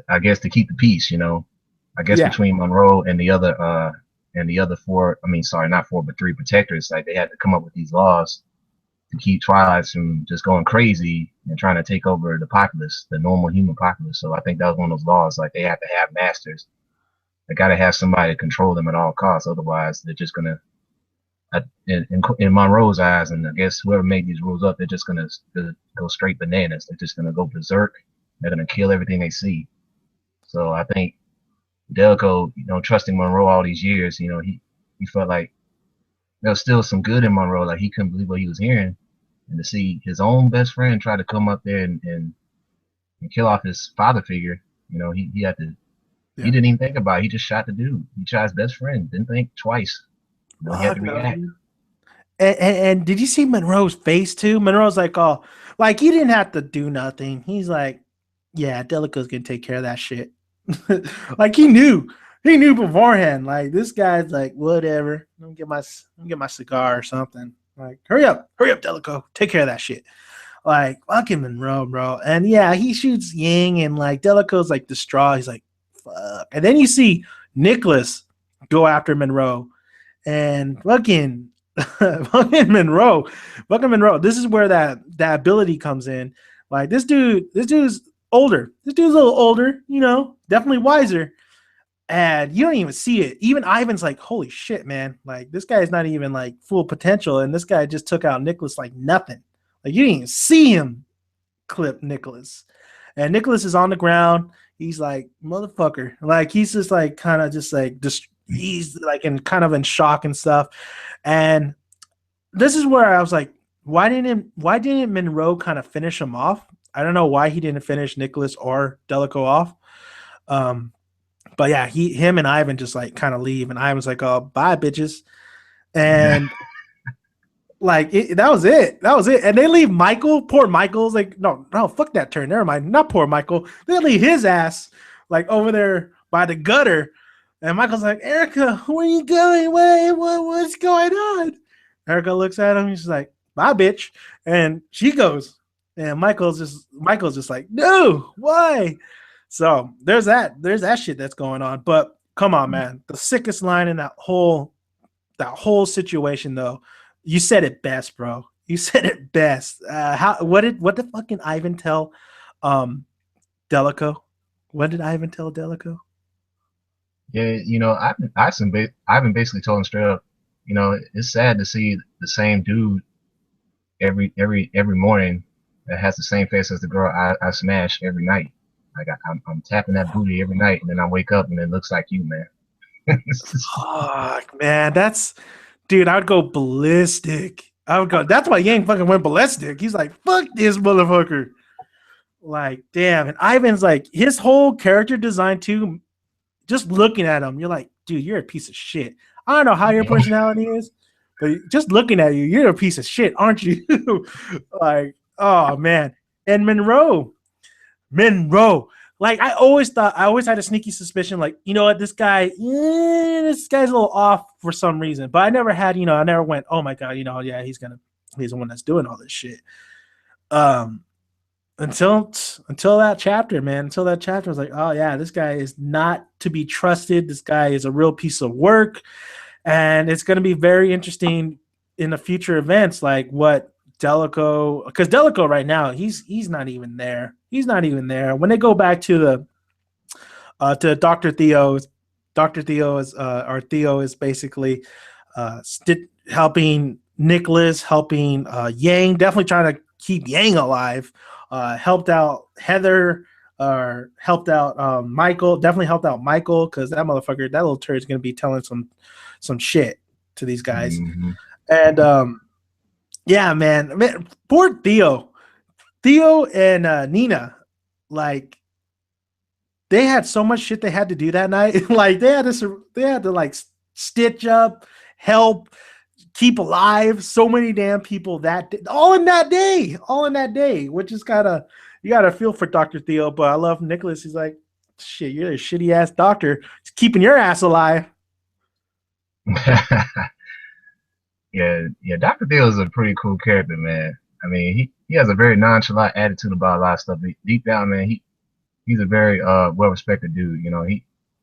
I guess to keep the peace, I guess between Monroe and the other four, I mean, sorry, not four, but three protectors, like they had to come up with these laws to keep Twilight from just going crazy and trying to take over the populace, the normal human populace. So I think that was one of those laws. Like, they have to have masters. They got to have somebody to control them at all costs. Otherwise, they're just gonna, in Monroe's eyes, and I guess whoever made these rules up, they're just gonna go straight bananas. They're just gonna go berserk. They're gonna kill everything they see. So I think Delico, trusting Monroe all these years, he felt like there was still some good in Monroe. Like, he couldn't believe what he was hearing, and to see his own best friend try to come up there and kill off his father figure, he had to. Yeah. He didn't even think about it. He just shot the dude. He shot his best friend. Didn't think twice. He had to react. And did you see Monroe's face too? Monroe's like, oh, like he didn't have to do nothing. He's like, yeah, Delico's gonna take care of that shit. Like he knew beforehand. Like, this guy's like, whatever. Let me get my cigar or something. Like, hurry up, Delico, take care of that shit. Like, fucking Monroe, bro. And yeah, he shoots Yang, and like Delico's like distraught. He's like, fuck. And then you see Nicholas go after Monroe, and fucking Monroe. This is where that ability comes in. Like, this dude's older. This dude's a little older, definitely wiser. And you don't even see it. Even Ivan's like, holy shit, man. Like, this guy is not even like full potential. And this guy just took out Nicholas like nothing. Like, you didn't even see him clip Nicholas. And Nicholas is on the ground. He's like, motherfucker. Like, he's just like kind of just like he's like in kind of in shock and stuff. And this is where I was like, why didn't Monroe kind of finish him off? I don't know why he didn't finish Nicholas or Delico off. But yeah, him and Ivan just like kind of leave, and Ivan's like, "Oh, bye, bitches," and like that was it. That was it. And they leave Michael. Poor Michael's like, no, no, fuck that turn. Never mind. Not poor Michael. They leave his ass like over there by the gutter. And Michael's like, Erica, where you going? What's going on? Erica looks at him. He's like, bye, bitch. And she goes. And Michael's just like, no, why? So there's that shit that's going on. But come on, man. The sickest line in that whole situation though, you said it best, bro. You said it best. What did fucking Ivan tell Delico? What did Ivan tell Delico? Yeah, Ivan basically told him straight up, it's sad to see the same dude every morning that has the same face as the girl I smash every night. Like I'm tapping that booty every night, and then I wake up and it looks like you, man. Fuck, man, dude. I would go ballistic. I would go. That's why Yang fucking went ballistic. He's like, fuck this motherfucker. Like, damn. And Ivan's like, his whole character design too. Just looking at him, you're like, dude, you're a piece of shit. I don't know how your personality is, but just looking at you, you're a piece of shit, aren't you? Like, oh man. And Monroe. Like I always had a sneaky suspicion, like, you know what, this guy's a little off for some reason. But I never went, oh my god, yeah, he's the one that's doing all this shit. Until that chapter, man. Until that chapter, I was like, oh yeah, this guy is not to be trusted. This guy is a real piece of work, and it's going to be very interesting in the future events, like what Delico, because Delico right now he's not even there. He's not even there. When they go back to to Dr. Theo's, Dr. Theo is basically helping Nicholas, helping Yang, definitely trying to keep Yang alive. Helped out Heather, or helped out Michael. Definitely helped out Michael, because that little turd is going to be telling some shit to these guys. Mm-hmm. And yeah, man, poor Theo and Nina, like they had so much shit they had to do that night. Like they had to like stitch up, help, keep alive so many damn people all in that day, which is you gotta feel for Dr. Theo. But I love Nicholas. He's like, shit, you're a shitty ass doctor. He's keeping your ass alive. Yeah, Dr. Theo is a pretty cool character, man. I mean, he has a very nonchalant attitude about a lot of stuff. Deep down, man, he's a very well-respected dude.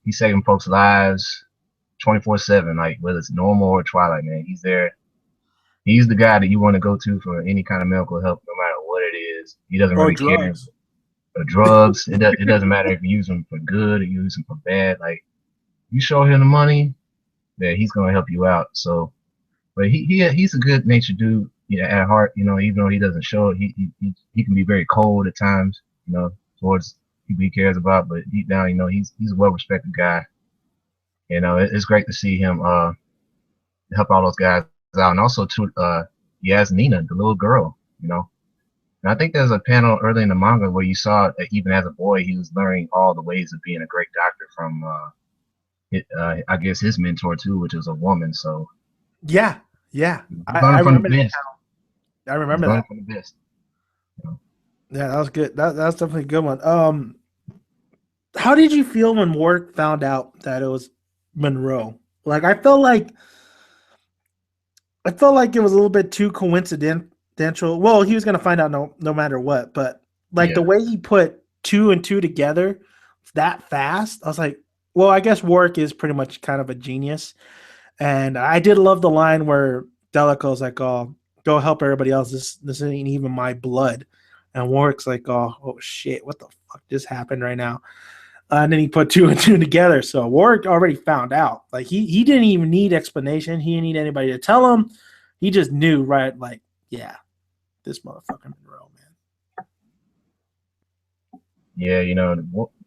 He's saving folks' lives 24/7, like whether it's normal or Twilight, man. He's there. He's the guy that you want to go to for any kind of medical help, no matter what it is. He doesn't really care. Or drugs. It doesn't matter if you use them for good or you use them for bad. Like, you show him the money, that he's gonna help you out. So, but he's a good natured dude, at heart. Even though he doesn't show it, he can be very cold at times, towards people he cares about. But deep down, he's a well respected guy. It's great to see him help all those guys out, and also to he has Nina, the little girl. And I think there's a panel early in the manga where you saw that even as a boy, he was learning all the ways of being a great doctor from I guess his mentor too, which was a woman. So yeah, I remember that. I remember that. From the best. Yeah, that was good. That was definitely a good one. How did you feel when Worrick found out that it was Monroe? Like, I felt like it was a little bit too coincidental. Well, he was gonna find out no matter what, but like the way he put 2 and 2 together that fast, I was like, well, I guess Worrick is pretty much kind of a genius. And I did love the line where Delico's like, "Oh, go help everybody else. This ain't even my blood." And Worrick's like, "Oh shit, what the fuck just happened right now?" And then he put 2 and 2 together. So Worrick already found out. Like he didn't even need explanation. He didn't need anybody to tell him. He just knew, right? Like, yeah, this motherfucking Monroe, man.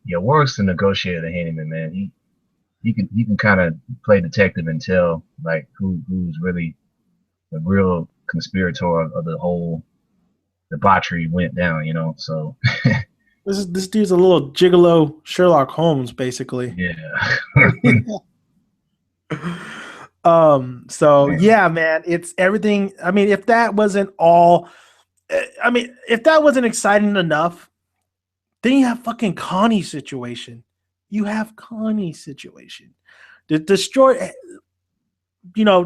Yeah, Worrick's the negotiator, the handyman, man. He can kind of play detective and tell like who's really the real conspirator of the whole debauchery went down. So This dude's a little gigolo Sherlock Holmes, basically. Yeah. So Man. yeah, man, it's everything. I mean, if that wasn't all, I mean, if that wasn't exciting enough, then you have fucking Connie's situation. You have Connie's situation. The destroy,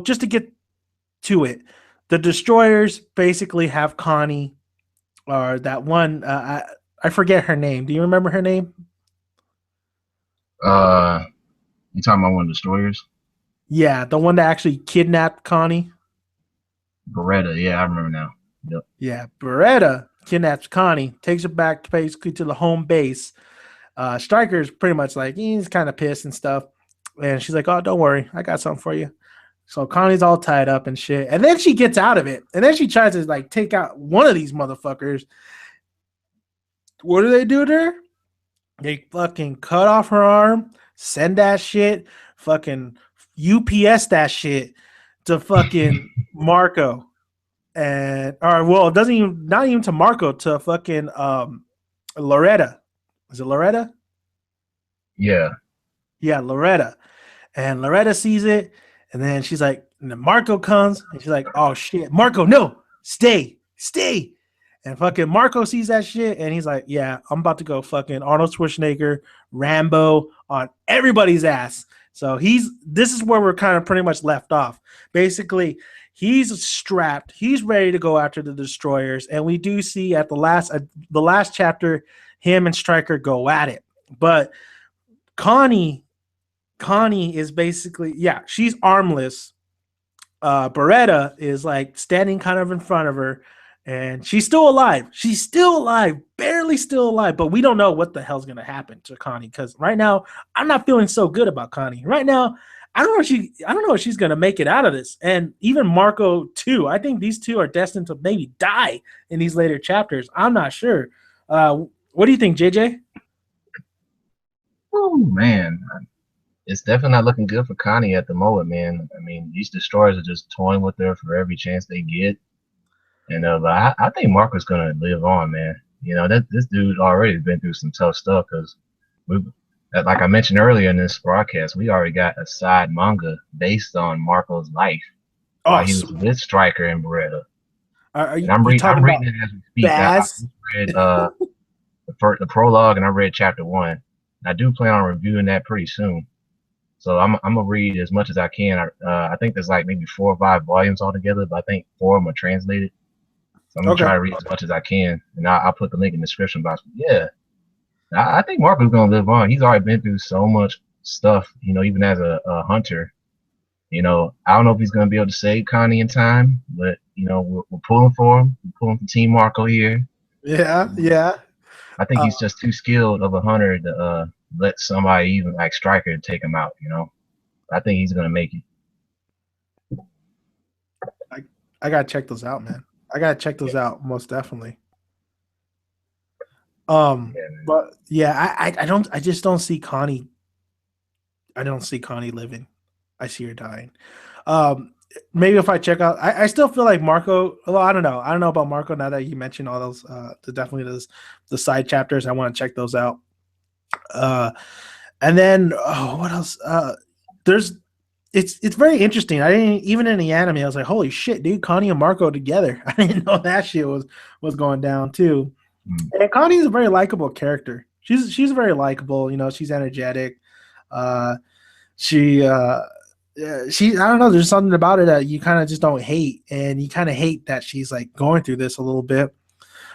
just to get to it, the destroyers basically have Connie, or that one. I forget her name. Do you remember her name? Uh, you talking about one of the destroyers? Yeah, the one that actually kidnapped Connie. Beretta. Yeah, I remember now. Yep. Yeah, Beretta kidnaps Connie, takes her back basically to the home base. Stryker's pretty much like, he's kind of pissed and stuff. And she's like, oh, don't worry. I got something for you. So Connie's all tied up and shit. And then she gets out of it. And then she tries to like take out one of these motherfuckers. What do they do to her? They fucking cut off her arm, send that shit, fucking UPS that shit to fucking Marco. And or well, it doesn't even not even to Marco, to fucking Loretta. Is it Loretta? Yeah. Yeah, Loretta. And Loretta sees it, and then she's like, and then Marco comes, and she's like, oh shit, Marco, no, stay, stay. And fucking Marco sees that shit, and he's like, yeah, I'm about to go fucking Arnold Schwarzenegger, Rambo on everybody's ass. So this is where we're kind of pretty much left off. Basically, he's strapped, he's ready to go after the destroyers, and we do see at the last chapter, him and Stryker go at it. But Connie is basically, yeah, she's armless. Beretta is like standing kind of in front of her, and she's still alive. She's still alive, barely still alive, but we don't know what the hell's gonna happen to Connie, because right now I'm not feeling so good about Connie. Right now, I don't know if she's gonna make it out of this. And even Marco too. I think these two are destined to maybe die in these later chapters. I'm not sure. What do you think, JJ? Oh man, it's definitely not looking good for Connie at the moment, man. I mean, these destroyers are just toying with her for every chance they get. And but I think Marco's gonna live on, man. You know, that this dude already been through some tough stuff because we, like I mentioned earlier in this broadcast, we already got a side manga based on Marco's life while Oh, he was with Stryker and Beretta. are And you you talking I'm about reading it as we speak. I Baz? just read the prologue and I read chapter one. And I do plan on reviewing that pretty soon. So I'm gonna read as much as I can. I think there's like maybe 4 or 5 volumes altogether, but I think 4 of them are translated. So I'm gonna Okay. try to read as much as I can, and I'll put the link in the description box. But yeah, I think Marco's gonna live on. He's already been through so much stuff, you know, even as a hunter. You know, I don't know if he's gonna be able to save Connie in time, but you know, we're pulling for him. We're pulling for Team Marco here. Yeah, yeah. I think Uh, he's just too skilled of a hunter to let somebody even like Stryker take him out. You know, I think he's gonna make it. I, I gotta check those out, man. I gotta check those out most definitely. Yeah, man. But yeah, I just don't see Connie. I don't see Connie living. I see her dying. Maybe if I check out, I still feel like Marco. Well, I don't know. I don't know about Marco now that you mentioned all those. Definitely the side chapters. I want to check those out. Uh, and then what else? There's it's very interesting. I didn't even in the anime. I was like, holy shit, dude! Connie and Marco together. I didn't know that shit was going down too. Mm. And Connie's a very likable character. She's very likable. You know, she's energetic. Uh, she she I don't know. There's something about her that you kind of just don't hate, and you kind of hate that she's like going through this a little bit.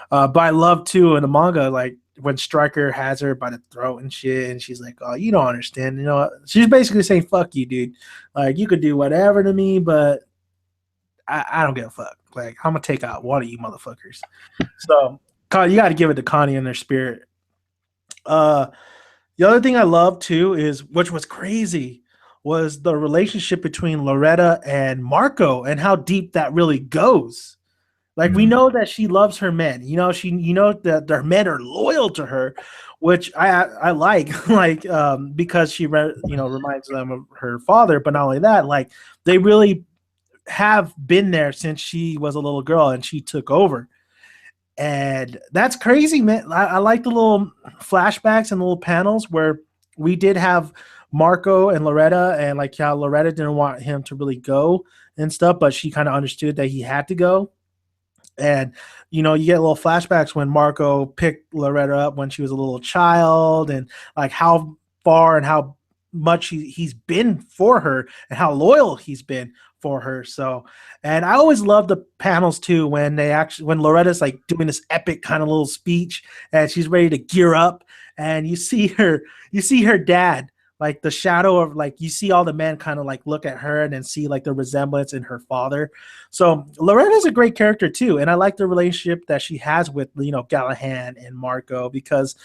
But I love too in the manga, like when Stryker has her by the throat and shit, and she's like, "Oh, you don't understand." You know, she's basically saying, "Fuck you, dude. Like you could do whatever to me, but I don't give a fuck. Like I'm gonna take out one of you motherfuckers." So, you got to give it to Connie and their spirit. Uh, the other thing I love too is, which was crazy, was the relationship between Loretta and Marco and how deep that really goes. Like we Mm. know that she loves her men. You know that their men are loyal to her, which I like, like because reminds them of her father. But not only that, like they really have been there since she was a little girl and she took over. And that's crazy, man. I like the little flashbacks and the little panels where we did have Marco and Loretta, and like how Loretta didn't want him to really go and stuff, but she kind of understood that he had to go. And you get little flashbacks when Marco picked Loretta up when she was a little child, and like how far and how much he's been for her and how loyal he's been for her. So, and I always love the panels too when Loretta's like doing this epic kind of little speech and she's ready to gear up, and you see her dad, like the shadow of, like, you see all the men kind of like look at her and then see like the resemblance in her father. So Loretta's a great character too, and I like the relationship that she has with Gallahan and Marco, because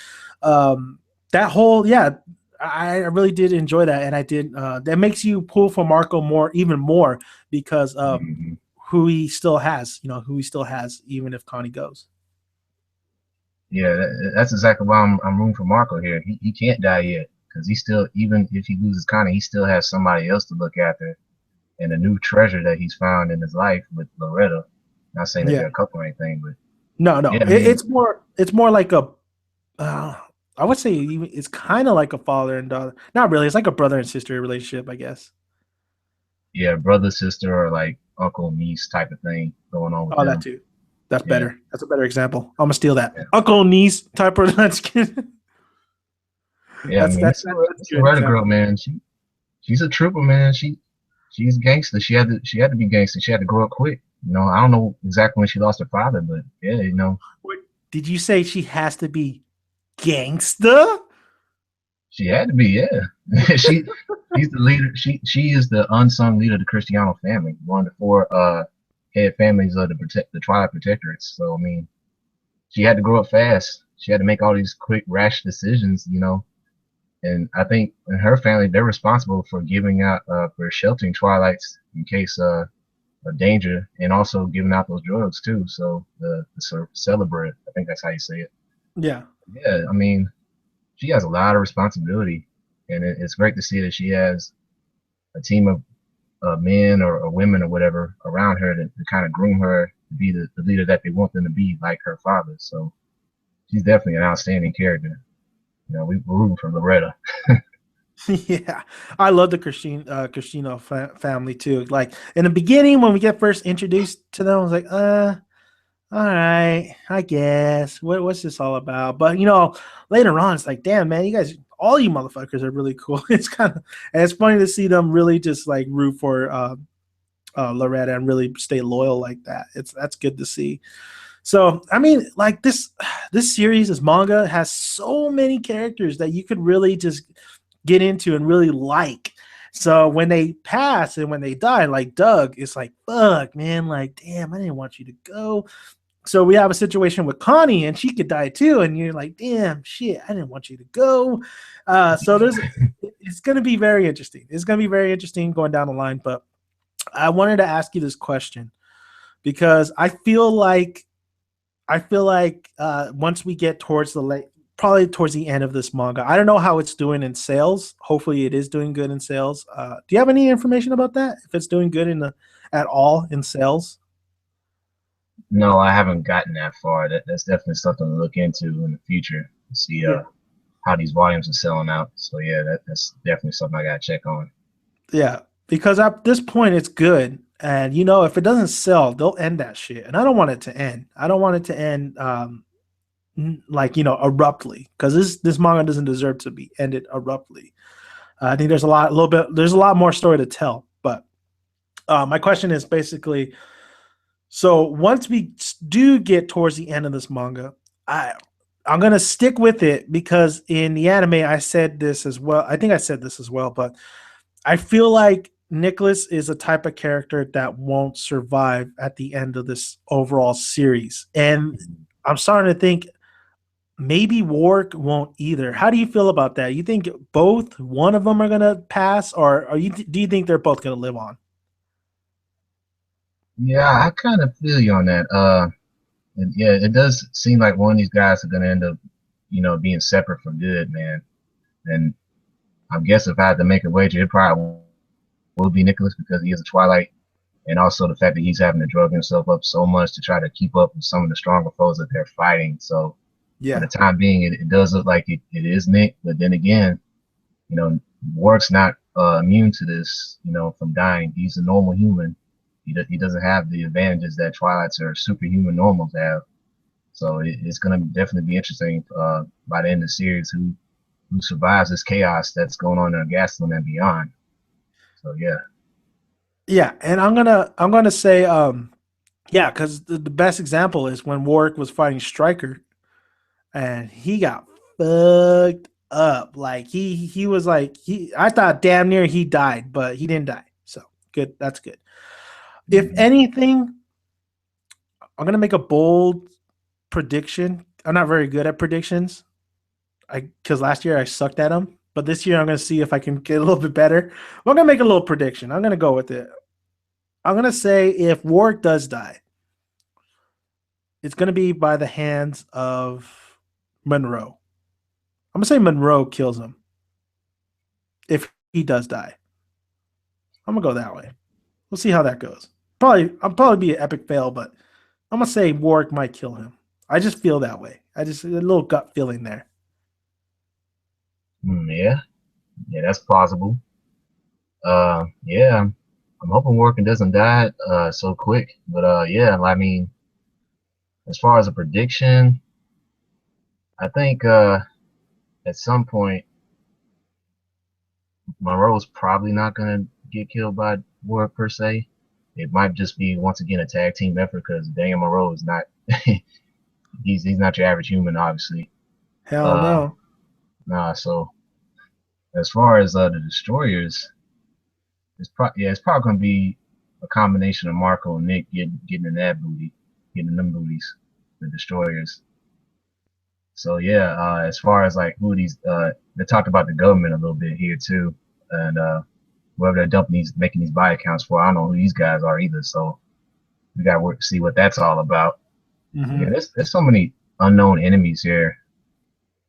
that whole, yeah, I really did enjoy that, and I did. That makes you pull for Marco even more, because of Hmm. who he still has, even if Connie goes. Yeah, that's exactly why I'm rooting for Marco here. He can't die yet because he still, even if he loses Connie, he still has somebody else to look after and a new treasure that he's found in his life with Loretta. Not saying that Yeah, they're a couple or anything, but no, yeah, no, I mean, it's more like a. Uh, I would say it's kind of like a father and daughter. Not really. It's like a brother and sister relationship, I guess. yeah, brother, sister, or like uncle, niece type of thing going on with Oh, that them. too. That's Yeah, better. That's a better example. I'm gonna steal that. yeah, Uncle niece type of. That's good. yeah. I That's mean, that's it's that's, a that's it's a a good Reddit girl, example. man. She's a trooper, man. She's gangster. She had to be gangster. She had to grow up quick. I don't know exactly when she lost her father, but yeah, Wait, did you say she has to be gangsta? she had to be. Yeah, she's the leader. She is the unsung leader of the Cristiano family, one of the four head families of the Twilight Protectorates. So I mean, she had to grow up fast. She had to make all these quick, rash decisions. And I think in her family, they're responsible for giving out for sheltering Twilights in case of danger, and also giving out those drugs too. So the sort of celebrate, I think that's how you say it. Yeah. Yeah, I mean, she has a lot of responsibility, and it's great to see that she has a team of men or women or whatever around her to kind of groom her to be the leader that they want them to be, like her father. So she's definitely an outstanding character. We're rooting for Loretta. Yeah, I love the Christina family too. Like in the beginning, when we get first introduced to them, I was like, all right, I guess. What's this all about? But later on, it's like, damn, man, you guys, all you motherfuckers are really cool. It's kind of, and it's funny to see them really just like root for Loretta and really stay loyal like that. That's good to see. So I mean, like this series, this manga has so many characters that you could really just get into and really like. So when they pass and when they die, like Doug, it's like, fuck, man, like, damn, I didn't want you to go. So we have a situation with Connie, and she could die too, and you're like, damn, shit, I didn't want you to go. So it's going to be very interesting. It's going to be very interesting going down the line. But I wanted to ask you this question because I feel like once we get towards the late, probably towards the end of this manga, I don't know how it's doing in sales. Hopefully, it is doing good in sales. Do you have any information about that? If it's doing good at all in sales? No, I haven't gotten that far. That's definitely something to look into in the future to see Yeah, how these volumes are selling out. So yeah, that's definitely something I gotta check on. yeah. Because at this point, it's good, and if it doesn't sell, they'll end that shit, and I don't want it to end. I don't want it to end like abruptly, because this manga doesn't deserve to be ended abruptly. I think there's a lot more story to tell. But my question is basically, so once we do get towards the end of this manga, I I'm gonna stick with it because in the anime I said this as well. I think I said this as well, but I feel like Nicholas is a type of character that won't survive at the end of this overall series, and I'm starting to think maybe Worrick won't either. How do you feel about that? You think both one of them are gonna pass, or do you think they're both gonna live on? Yeah, I kind of feel you on that. Yeah, it does seem like one of these guys are gonna end up, being separate for good, man. And I guess if I had to make a wager, it probably will be Nicholas because he is a Twilight. and also the fact that he's having to drug himself up so much to try to keep up with some of the stronger foes that they're fighting. So for the Yeah. time being, it does look like it is Nick, but then again, Work's not immune to this, from dying. He's a normal human. He doesn't have the advantages that Twilight's or superhuman normals have. So it's going to definitely be interesting by the end of the series who survives this chaos that's going on in Gaston and beyond. So yeah. Yeah, and I'm gonna say yeah, because the best example is when Warwick was fighting Stryker and he got fucked up. Like he was like he I thought damn near he died, but he didn't die. So good, that's good. If Mhm. anything, I'm gonna make a bold prediction. I'm not very good at predictions. Because last year I sucked at them, but this year I'm gonna see if I can get a little bit better. I'm gonna make a little prediction. I'm gonna go with it. I'm gonna say if Warwick does die, it's gonna be by the hands of Monroe. I'm gonna say Monroe kills him if he does die. I'm gonna go that way. We'll see how that goes. I'll probably be an epic fail, but I'm gonna say Warwick might kill him. I just feel that way. I just a little gut feeling there. Yeah, yeah, that's plausible. Yeah, I'm hoping Working doesn't die so quick. But yeah, I mean, as far as a prediction, I think at some point Monroe's probably not gonna get killed by Work per se. It might just be once again a tag team effort because Daniel Monroe is not he's not your average human, obviously. Hell Uh, no. nah. So as far as the destroyers, it's probably gonna be a combination of Marco and Nick getting in that booty, getting in them booties, the destroyers. So yeah, as far as like who these, they talked about the government a little bit here too, and whoever they're dumping these, making these buy accounts for, I don't know who these guys are either. So we got to work to see what that's all about. But yeah, Mm-hmm. there's so many unknown enemies here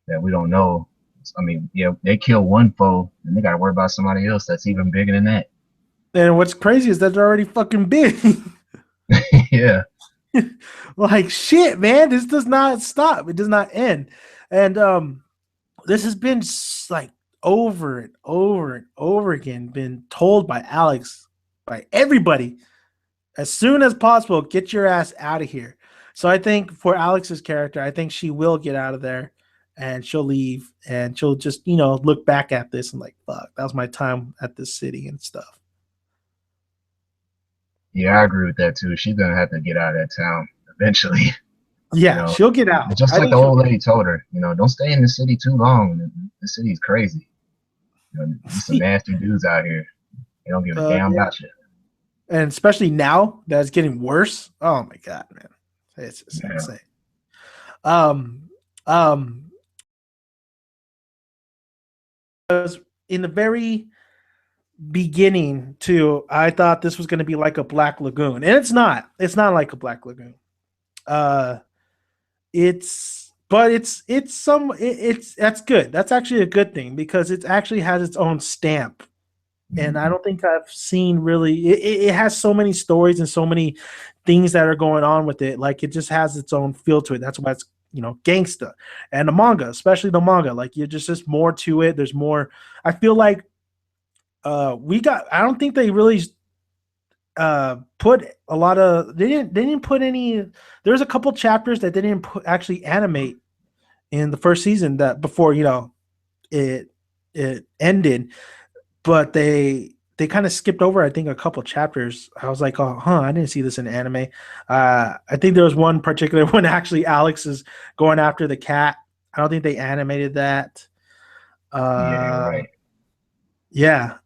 that we don't know. I mean, yeah, they kill one foe, and they got to worry about somebody else that's even bigger than that. And what's crazy is that they're already fucking big. Yeah, Like shit, man. This does not stop. It does not end. And this has been like over and over and over again been told by Alex, by everybody, as soon as possible, get your ass out of here. So I think for Alex's character, I think she will get out of there and she'll leave and she'll just, look back at this and like, fuck, that was my time at this city and stuff. yeah, I agree with that too. She's gonna have to get out of that town eventually. You Yeah, know, she'll get out. just I like the think she'll old get lady told her, don't stay in the city too long. The city's crazy. There's some nasty dudes out here. They don't give a damn yeah. about you. And especially now that it's getting worse. Oh my god, man, it's just Yeah. insane. Um, um, in the very beginning, too, I thought this was going to be like a Black Lagoon, and it's not. It's not like a Black Lagoon. Uh, but it's that's good. That's actually a good thing because it actually has its own stamp and I Mhm. don't think I've seen really. It has so many stories and so many things that are going on with it. Like it just has its own feel to it. That's why it's gangsta and the manga, especially the manga. Like you just more to it. There's more. I feel like we got. I don't think they really put a lot of. They didn't put any. There's a couple chapters that they didn't actually animate in the first season that before it it ended but they kind of skipped over I think a couple chapters. I was like, oh, I didn't see this in anime. I think there was one particular when actually Alex is going after the cat. I don't think they animated that. Yeah, you're uh right. yeah.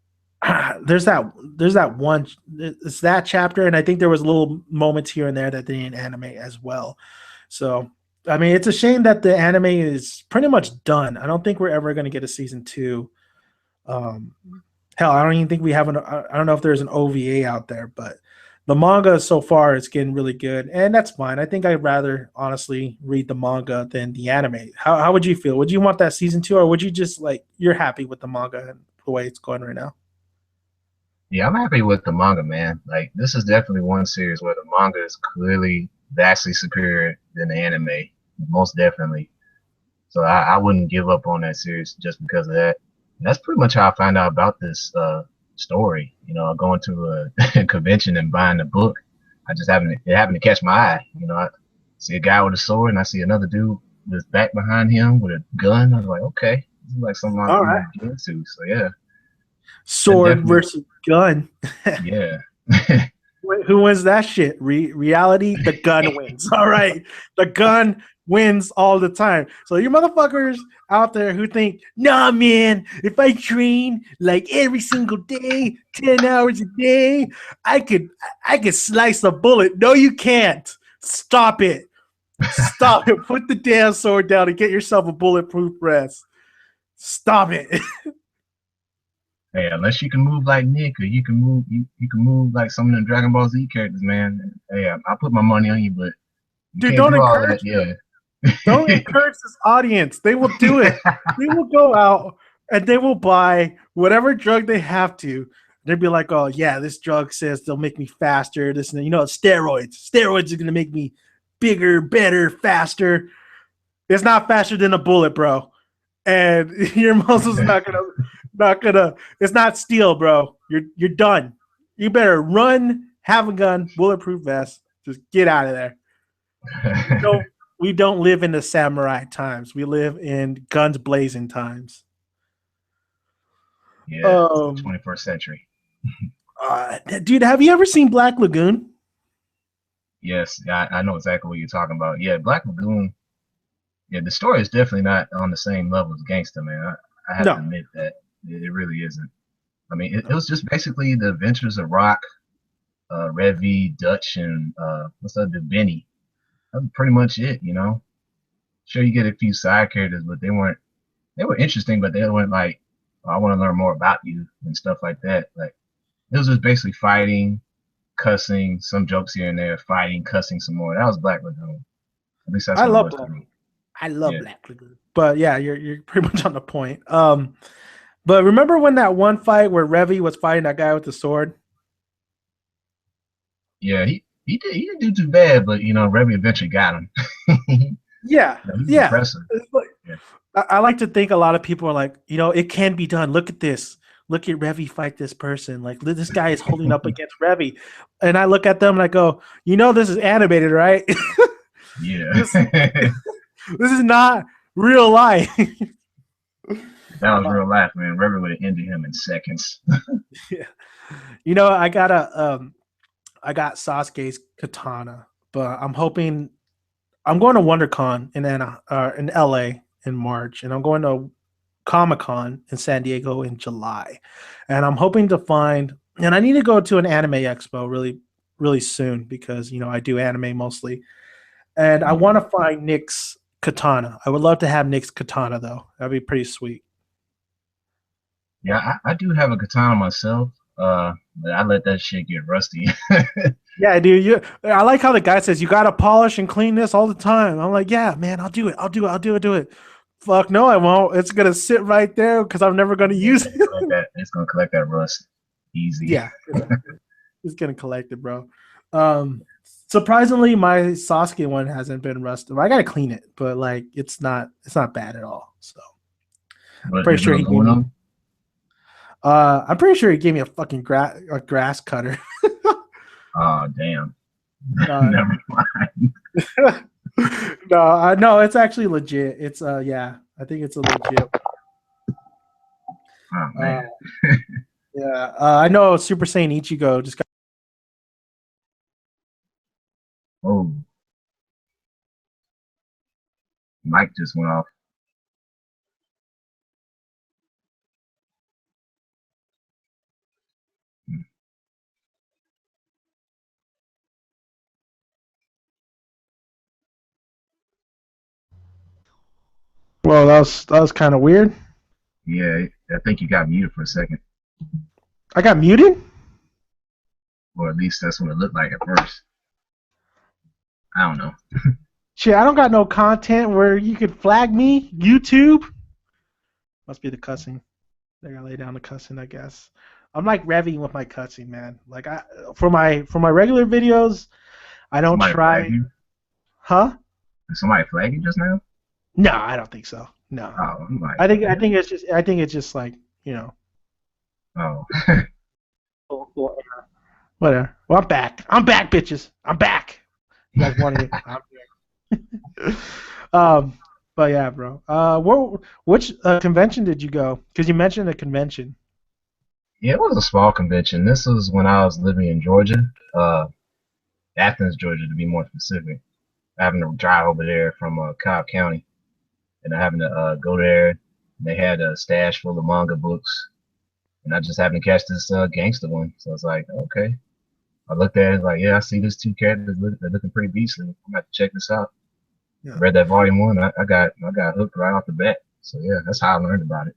There's that one. It's that chapter and I think there was little moments here and there that they didn't animate as well. So I mean it's a shame that the anime is pretty much done. I don't think we're ever going to get a season 2. um Hell, I don't even think we have I don't know if there's an OVA out there, but the manga so far is getting really good, and that's fine. I think I'd rather honestly read the manga than the anime. How would you feel? Would you want that season 2, or would you just like you're happy with the manga and the way it's going right now? Yeah, I'm happy with the manga, man. Like, this is definitely one series where the manga is clearly vastly superior than the anime, most definitely. So I wouldn't give up on that series just because of that. And that's pretty much how I found out about this story. Going to a convention and buying the book. It happened to catch my eye. I see a guy with a sword and I see another dude with his back behind him with a gun. I was like, okay, this is like something I All right. want to get into. So yeah, that Sword definitely, versus gun. yeah. Who wins that shit? Reality, the gun wins. All right. The gun wins all the time. So you motherfuckers out there who think, nah, man, if I train like every single day, 10 hours a day, I could slice a bullet. No, you can't. Stop it. Stop it. Put the damn sword down and get yourself a bulletproof vest. Stop it. Hey, unless you can move like Nick or you can move like some of the Dragon Ball Z characters, man. Hey, I put my money on you, but you Dude, can't don't do all encourage that. them. Yeah. Don't encourage this audience. They will do it. They will go out and they will buy whatever drug they have to. They'll be like, oh, yeah, this drug says they'll make me faster. This and steroids. Steroids are going to make me bigger, better, faster. It's not faster than a bullet, bro. And your muscles are not gonna, it's not steel, bro. You're done. You better run, have a gun, bulletproof vest. Just get out of there. We don't we don't live in the samurai times. We live in guns blazing times. Yeah, it's the Um, 21st century. dude, have you ever seen Black Lagoon? Yes, I know exactly what you're talking about. Yeah, Black Lagoon. Yeah, the story is definitely not on the same level as Gangsta, man. I have to No, admit that it really isn't. I mean, it no. was just basically the adventures of Rock, Revy, Dutch, and what's that, dude, Benny. That was pretty much it. Sure, you get a few side characters, but they were interesting, but they weren't like, oh, I want to learn more about you and stuff like that. Like, it was just basically fighting, cussing, some jokes here and there, fighting, cussing some more. That was Black Lagoon. At least that's I what it love was to Black. me. I love Yeah. Black Lagoon. But yeah, you're pretty much on the point. But remember when that one fight where Revy was fighting that guy with the sword? Yeah, he didn't do too bad, but Remy eventually got him. Yeah, He was yeah. impressive. It's like, Yeah. I like to think a lot of people are like, it can be done. Look at this. Look at Revy fight this person. Like this guy is holding up against Revy, and I look at them and I go, this is animated, right? Yeah. this this is not real life. That was real life, man. Remy would have ended him in seconds. Yeah. I got Sasuke's katana, but I'm going to WonderCon in LA in March, and I'm going to Comic Con in San Diego in July, and I'm hoping to find. And I need to go to an anime expo really, really soon because I do anime mostly, and I want to find Nick's katana. I would love to have Nick's katana though. That'd be pretty sweet. Yeah, I do have a katana myself. But I let that shit get rusty. Yeah, dude. I like how the guy says you gotta polish and clean this all the time. I'm like, yeah, man, I'll do it. I'll do it. I'll do it. Do it. Fuck no, I won't. It's gonna sit right there because I'm never gonna Yeah, use it. it's gonna collect that rust easy. Yeah, it's gonna collect it, bro. Um, Surprisingly, my Sasuke one hasn't been rusted. I gotta clean it, but like it's not bad at all. So I'm But pretty is it sure he gave me. aluminum? I'm pretty sure he gave me a fucking grass cutter. Oh damn. uh, Never mind. no, it's actually legit. It's yeah, I think it's a legit. Oh Uh, man. yeah, I know Super Saiyan Ichigo just got. Oh, Mike just went off. Well, that was kind of weird. Yeah, I think you got muted for a second. I got muted. Or at least that's what it looked like at first. I don't know. Shit, I don't got no content where you could flag me. YouTube must be the cussing. They gotta lay down the cussing, I guess. I'm like revving with my cutscene, man. Like for my regular videos, I don't Somebody flag try. you? Huh? Did somebody flag you just now? No, I don't think so. No. Oh, I'm like, I what think the I hell? think it's just like, you know, Oh, whatever. Well, I'm back. I'm back, bitches. I'm back. You guys wanted it. I'm here. But yeah, bro. Which convention did you go? Because you mentioned a convention. yeah, it was a small convention. This was when I was living in Georgia, Athens, Georgia, to be more specific. Having to drive over there from Cobb County, and having to go there. They had a stash full of manga books, and I just happened to catch this gangster one. So it's like, okay. I looked at it like, yeah, I see these two characters. They're looking pretty beastly. I'm gonna have to check this out. I Yeah. read that volume one. I got hooked right off the bat. So yeah, that's how I learned about it.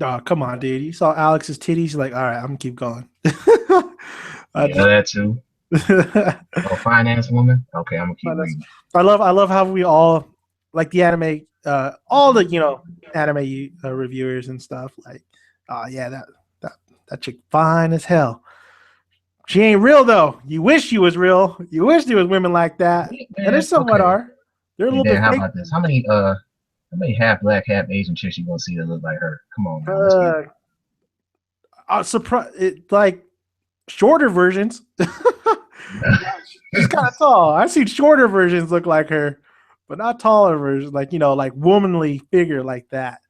Oh, come on, dude. You saw Alex's titties. You're like, all right, I'm gonna keep going. I Yeah, just. that too. Oh, finance woman. Okay, I'm gonna keep reading. I love how we all like the anime, all the anime reviewers and stuff. Like, oh yeah, that that chick fine as hell. She ain't real though. You wish she was real. You wish there was women like that, and there Man, somewhat okay. are. They're a Hey little Dan, bit how fake. about this? How many half black, half Asian chicks you gonna see that look like her? Come on now, let's be Uh, like shorter versions. real. She's kind of tall. I've seen shorter versions look like her, but not taller versions, like like womanly figure like that.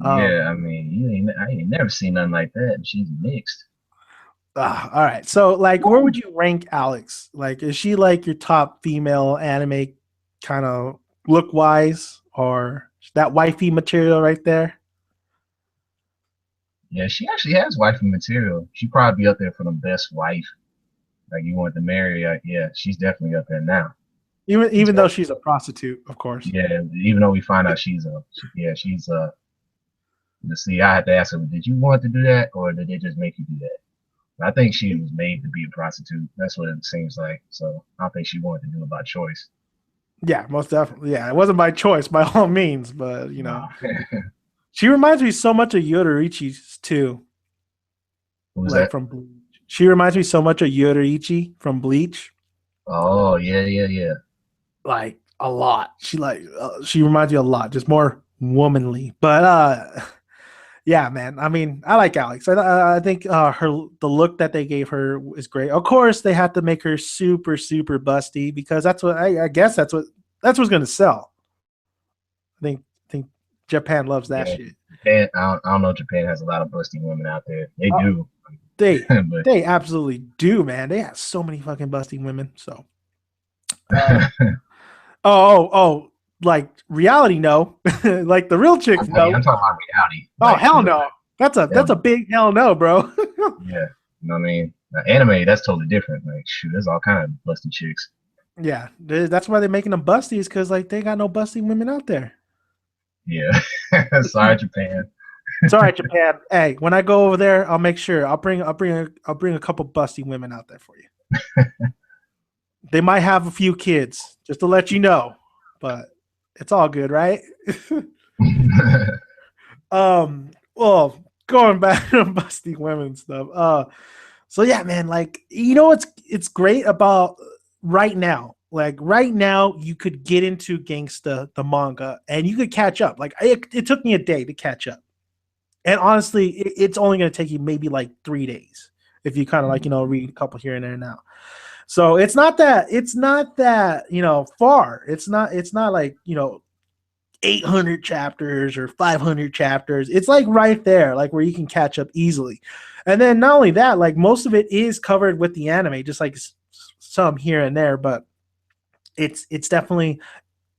Yeah, I mean, I ain't never seen nothing like that. And she's mixed. All right. So, like, where would you rank Alex? Like, is she like your top female anime kind of look wise, or that wifey material right there? Yeah, she actually has wifey material. She probably be up there for the best wife. Like you want to marry her. Yeah, she's definitely up there now. Even though So she's a prostitute, of course. yeah, even though we find out she's to see, I had to ask her, did you want to do that or did they just make you do that? I think she was made to be a prostitute. That's what it seems like. So I don't think she wanted to do it by choice. Yeah, most definitely. Yeah, it wasn't by choice by all means, but No. she reminds me so much of Yoruichi too, Who's like that? from Bleach. She reminds me so much of Yoruichi from Bleach. Oh yeah, yeah, yeah. Like a lot. She reminds me a lot, just more womanly. But yeah, man. I mean, I like Alex. I think the look that they gave her is great. Of course, they had to make her super super busty because that's what I guess that's what's gonna sell. I think Japan loves that Yeah, shit. Japan. I don't know. If Japan has a lot of busty women out there. They Uh, do, they but they absolutely do, man. They have so many fucking busty women. So uh, like reality, no. Like the real chicks, I mean, no. I'm talking about reality, Oh like hell real. no. That's a Them. big hell no, bro. Yeah, you know what I mean. Anime, that's totally different. Like, shoot, there's all kind of busty chicks. Yeah, that's why they're making them busties because like they got no busty women out there. Yeah, sorry, Japan. It's all right, Japan. Hey, when I go over there, I'll make sure I'll bring a couple busty women out there for you. They might have a few kids, just to let you know, but it's all good, right? Well, going back to busty women stuff. So yeah, man, like it's great about right now. Like right now, you could get into Gangsta the manga and you could catch up. Like it took me a day to catch up, and honestly, it's only going to take you maybe like 3 days if you kind of like read a couple here and there now. So it's not that far. It's not like 800 chapters or 500 chapters. It's like right there, like where you can catch up easily. And then not only that, like most of it is covered with the anime, just like some here and there, but it's definitely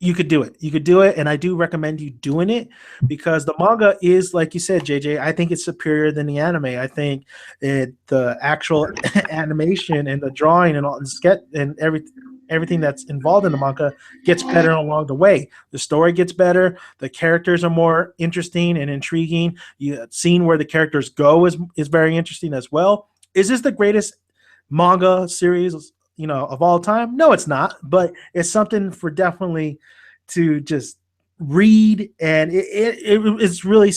you could do it. You could do it, and I do recommend you doing it because the manga is, like you said, JJ. I think it's superior than the anime. I think the actual animation and the drawing and all the sketch and everything that's involved in the manga gets better along the way. The story gets better. The characters are more interesting and intriguing. You seeing where the characters go is very interesting as well. Is this the greatest manga series of all time? No, it's not, but it's something for definitely to just read, and it's really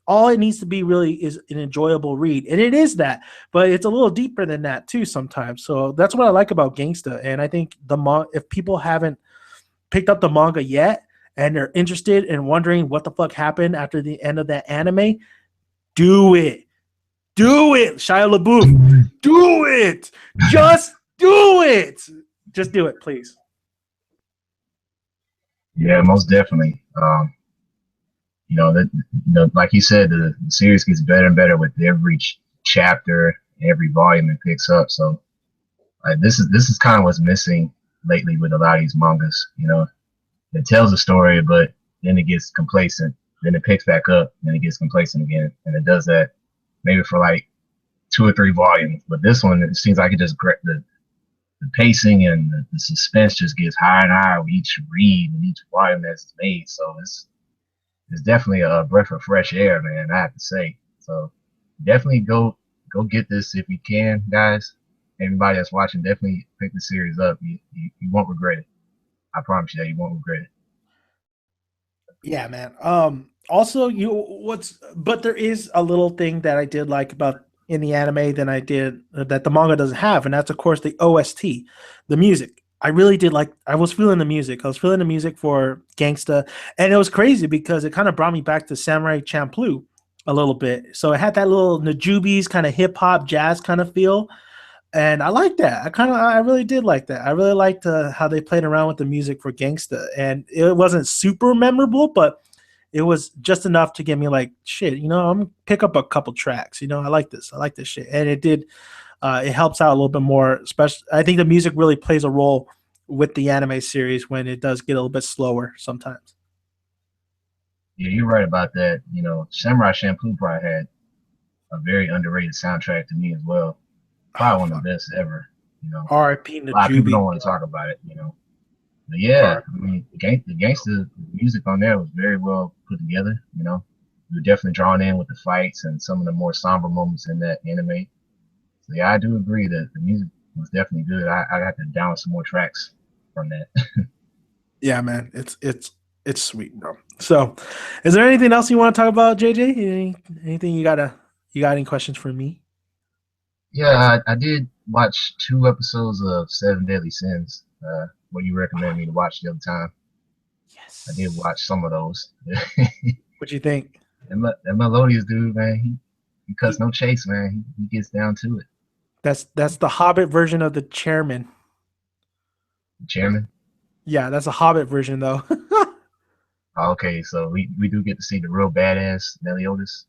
All it needs to be really is an enjoyable read, and it is that, but it's a little deeper than that too sometimes. So that's what I like about Gangsta, and I think if people haven't picked up the manga yet and they're interested and wondering what the fuck happened after the end of that anime, do it. Do it, Shia LaBeouf. Do it. Just do it. Just do it, please. Yeah, most definitely. Like you said, the series gets better and better with every chapter, every volume it picks up. So this is kind of what's missing lately with a lot of these mangas. It tells a story, but then it gets complacent. Then it picks back up, then it gets complacent again, and it does that maybe for like 2 or 3 volumes. But this one, it seems like it just the pacing and the suspense just gets higher and higher with each read and each volume that's made. So it's definitely a breath of fresh air, man. I have to say. So definitely go get this if you can, guys. Everybody that's watching, definitely pick the series up. You won't regret it. I promise you that you won't regret it. Yeah, man. Also, but there is a little thing that I did like about in the anime than I did that the manga doesn't have, and that's of course the OST, the music. I really did like. I was feeling the music. I was feeling the music for Gangsta, and it was crazy because it kind of brought me back to Samurai Champloo a little bit. So it had that little Najubi's kind of hip hop jazz kind of feel, and I like that. I really did like that. I really liked how they played around with the music for Gangsta, and it wasn't super memorable, but it was just enough to get me like, shit, I'm gonna pick up a couple tracks. I like this. I like this shit, and it did. It helps out a little bit more. Especially, I think the music really plays a role with the anime series when it does get a little bit slower sometimes. Yeah, you're right about that. Samurai Champloo probably had a very underrated soundtrack to me as well. Probably one of the best ever. R.I.P. A lot of people don't want to talk about it. But yeah, I mean, the gangster music on there was very well put together. We were definitely drawn in with the fights and some of the more somber moments in that anime. So yeah, I do agree that the music was definitely good. I got to download some more tracks from that. Yeah, man, it's sweet, bro. So, is there anything else you want to talk about, JJ? Anything you got any questions for me? Yeah, I did watch 2 episodes of Seven Deadly Sins. What you recommend me to watch the other time? Yes. I did watch some of those. What you think? That Melodious dude, man, he cuts no chase, man. He gets down to it. That's the Hobbit version of the chairman. The chairman? Yeah, that's a Hobbit version though. Okay, so we do get to see the real badass Meliodas.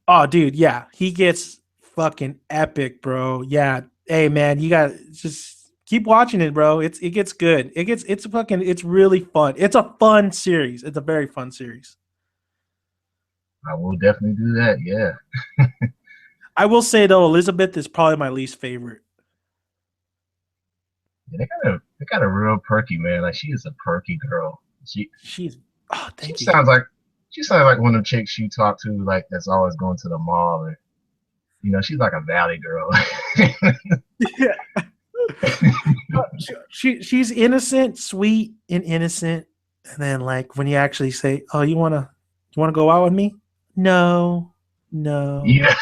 Oh, dude, yeah, he gets fucking epic, bro. Yeah, hey, man, you got just keep watching it, bro. It gets good. It's really fun. It's a fun series. It's a very fun series. I will definitely do that. Yeah. I will say though, Elizabeth is probably my least favorite. Yeah, they got a real perky man. Like she is a perky girl. She's she sounds like one of the chicks you talk to, like that's always going to the mall, or she's like a valley girl. Yeah. She's innocent, sweet, and innocent, and then like when you actually say, "Oh, you wanna go out with me?" No. Yeah.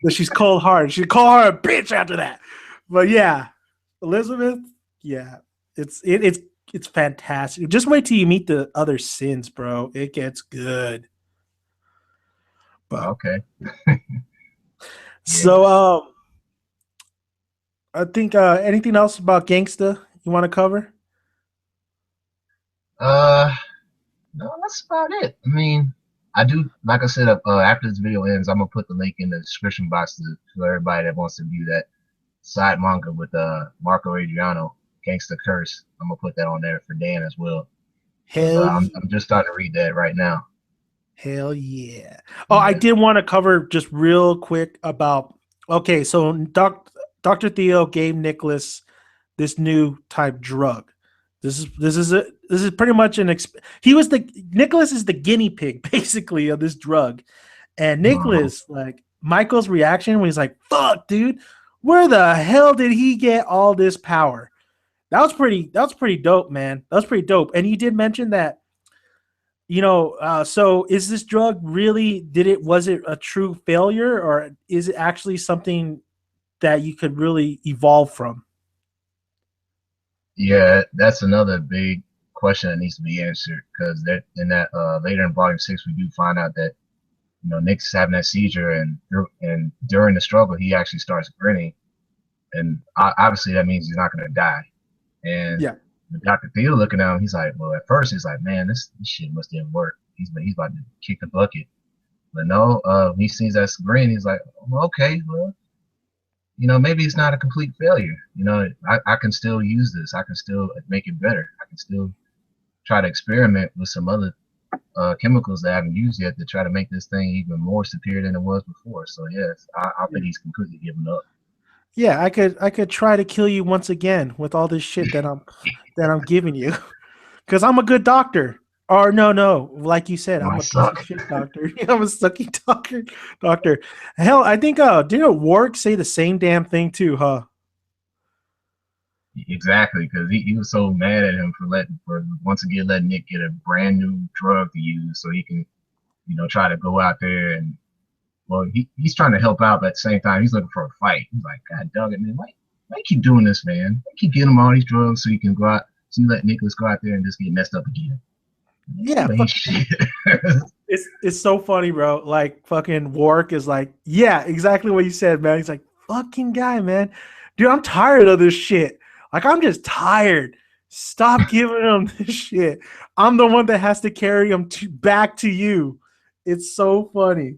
But she's cold hearted. She call her a bitch after that. But yeah, Elizabeth, yeah, it's fantastic. Just wait till you meet the other sins, bro. It gets good. But Okay. so I think anything else about Gangsta you want to cover? No, that's about it. I mean, I do, like I said, after this video ends, I'm gonna put the link in the description box for everybody that wants to view that side manga with Marco Adriano, Gangsta Curse. I'm gonna put that on there for Dan as well. Hell, I'm just starting to read that right now. hell yeah. Oh, I did want to cover just real quick about. Okay, so Dr. Theo gave Nicholas this new type drug. This is pretty much Nicholas is the guinea pig basically of this drug, and Nicholas like Michael's reaction when he's like, "Fuck, dude, where the hell did he get all this power?" That was pretty dope, man. That was pretty dope. And you did mention that So is this drug really, was it a true failure, or is it actually something that you could really evolve from? Yeah, that's another big question that needs to be answered because that in that later in volume 6 we do find out that Nick's having that seizure and during the struggle he actually starts grinning and obviously that means he's not going to die. And Yeah. Dr. Theo looking at him, he's like, well, at first he's like, man, this shit must didn't work. He's about to kick the bucket. But no, he sees that grin. He's like, well, okay, well, maybe it's not a complete failure. I can still use this. I can still make it better. I can still try to experiment with some other chemicals that I haven't used yet to try to make this thing even more superior than it was before. So yes, I think he's completely given up. Yeah, I could try to kill you once again with all this shit that I'm giving you. Because I'm a good doctor. Or no, like you said, No, I'm I a piece of suck. shit doctor. I'm a sucky doctor. Doctor. Hell, I think didn't Work say the same damn thing too, huh? Exactly, because he was so mad at him for once again letting Nick get a brand new drug to use so he can, try to go out there and well he's trying to help out, but at the same time he's looking for a fight. He's like, God dog it, man, why you keep doing this, man? Why you keep getting him all these drugs so you can go out so you let Nicholas go out there and just get messed up again. Yeah, You ain't shit. it's so funny, bro. Like fucking Work is like, yeah, exactly what you said, man. He's like, fucking guy, man. Dude, I'm tired of this shit. Like, I'm just tired. Stop giving him this shit. I'm the one that has to carry him back to you. It's so funny.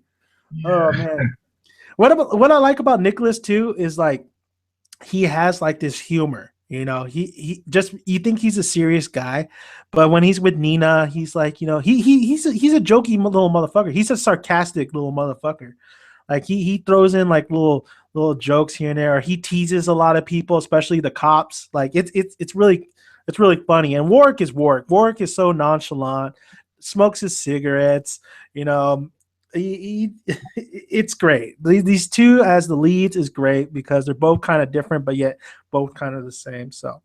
Oh Yeah. man. What I like about Nicholas too is like he has like this humor. He just you think he's a serious guy, but when he's with Nina, he's like, he's a jokey little motherfucker. He's a sarcastic little motherfucker. Like he throws in like little jokes here and there. Or he teases a lot of people, especially the cops. Like it's really funny. And Warwick is Warwick. Warwick is so nonchalant, smokes his cigarettes. You know, it's great. These two as the leads is great because they're both kind of different, but yet both kind of the same. So,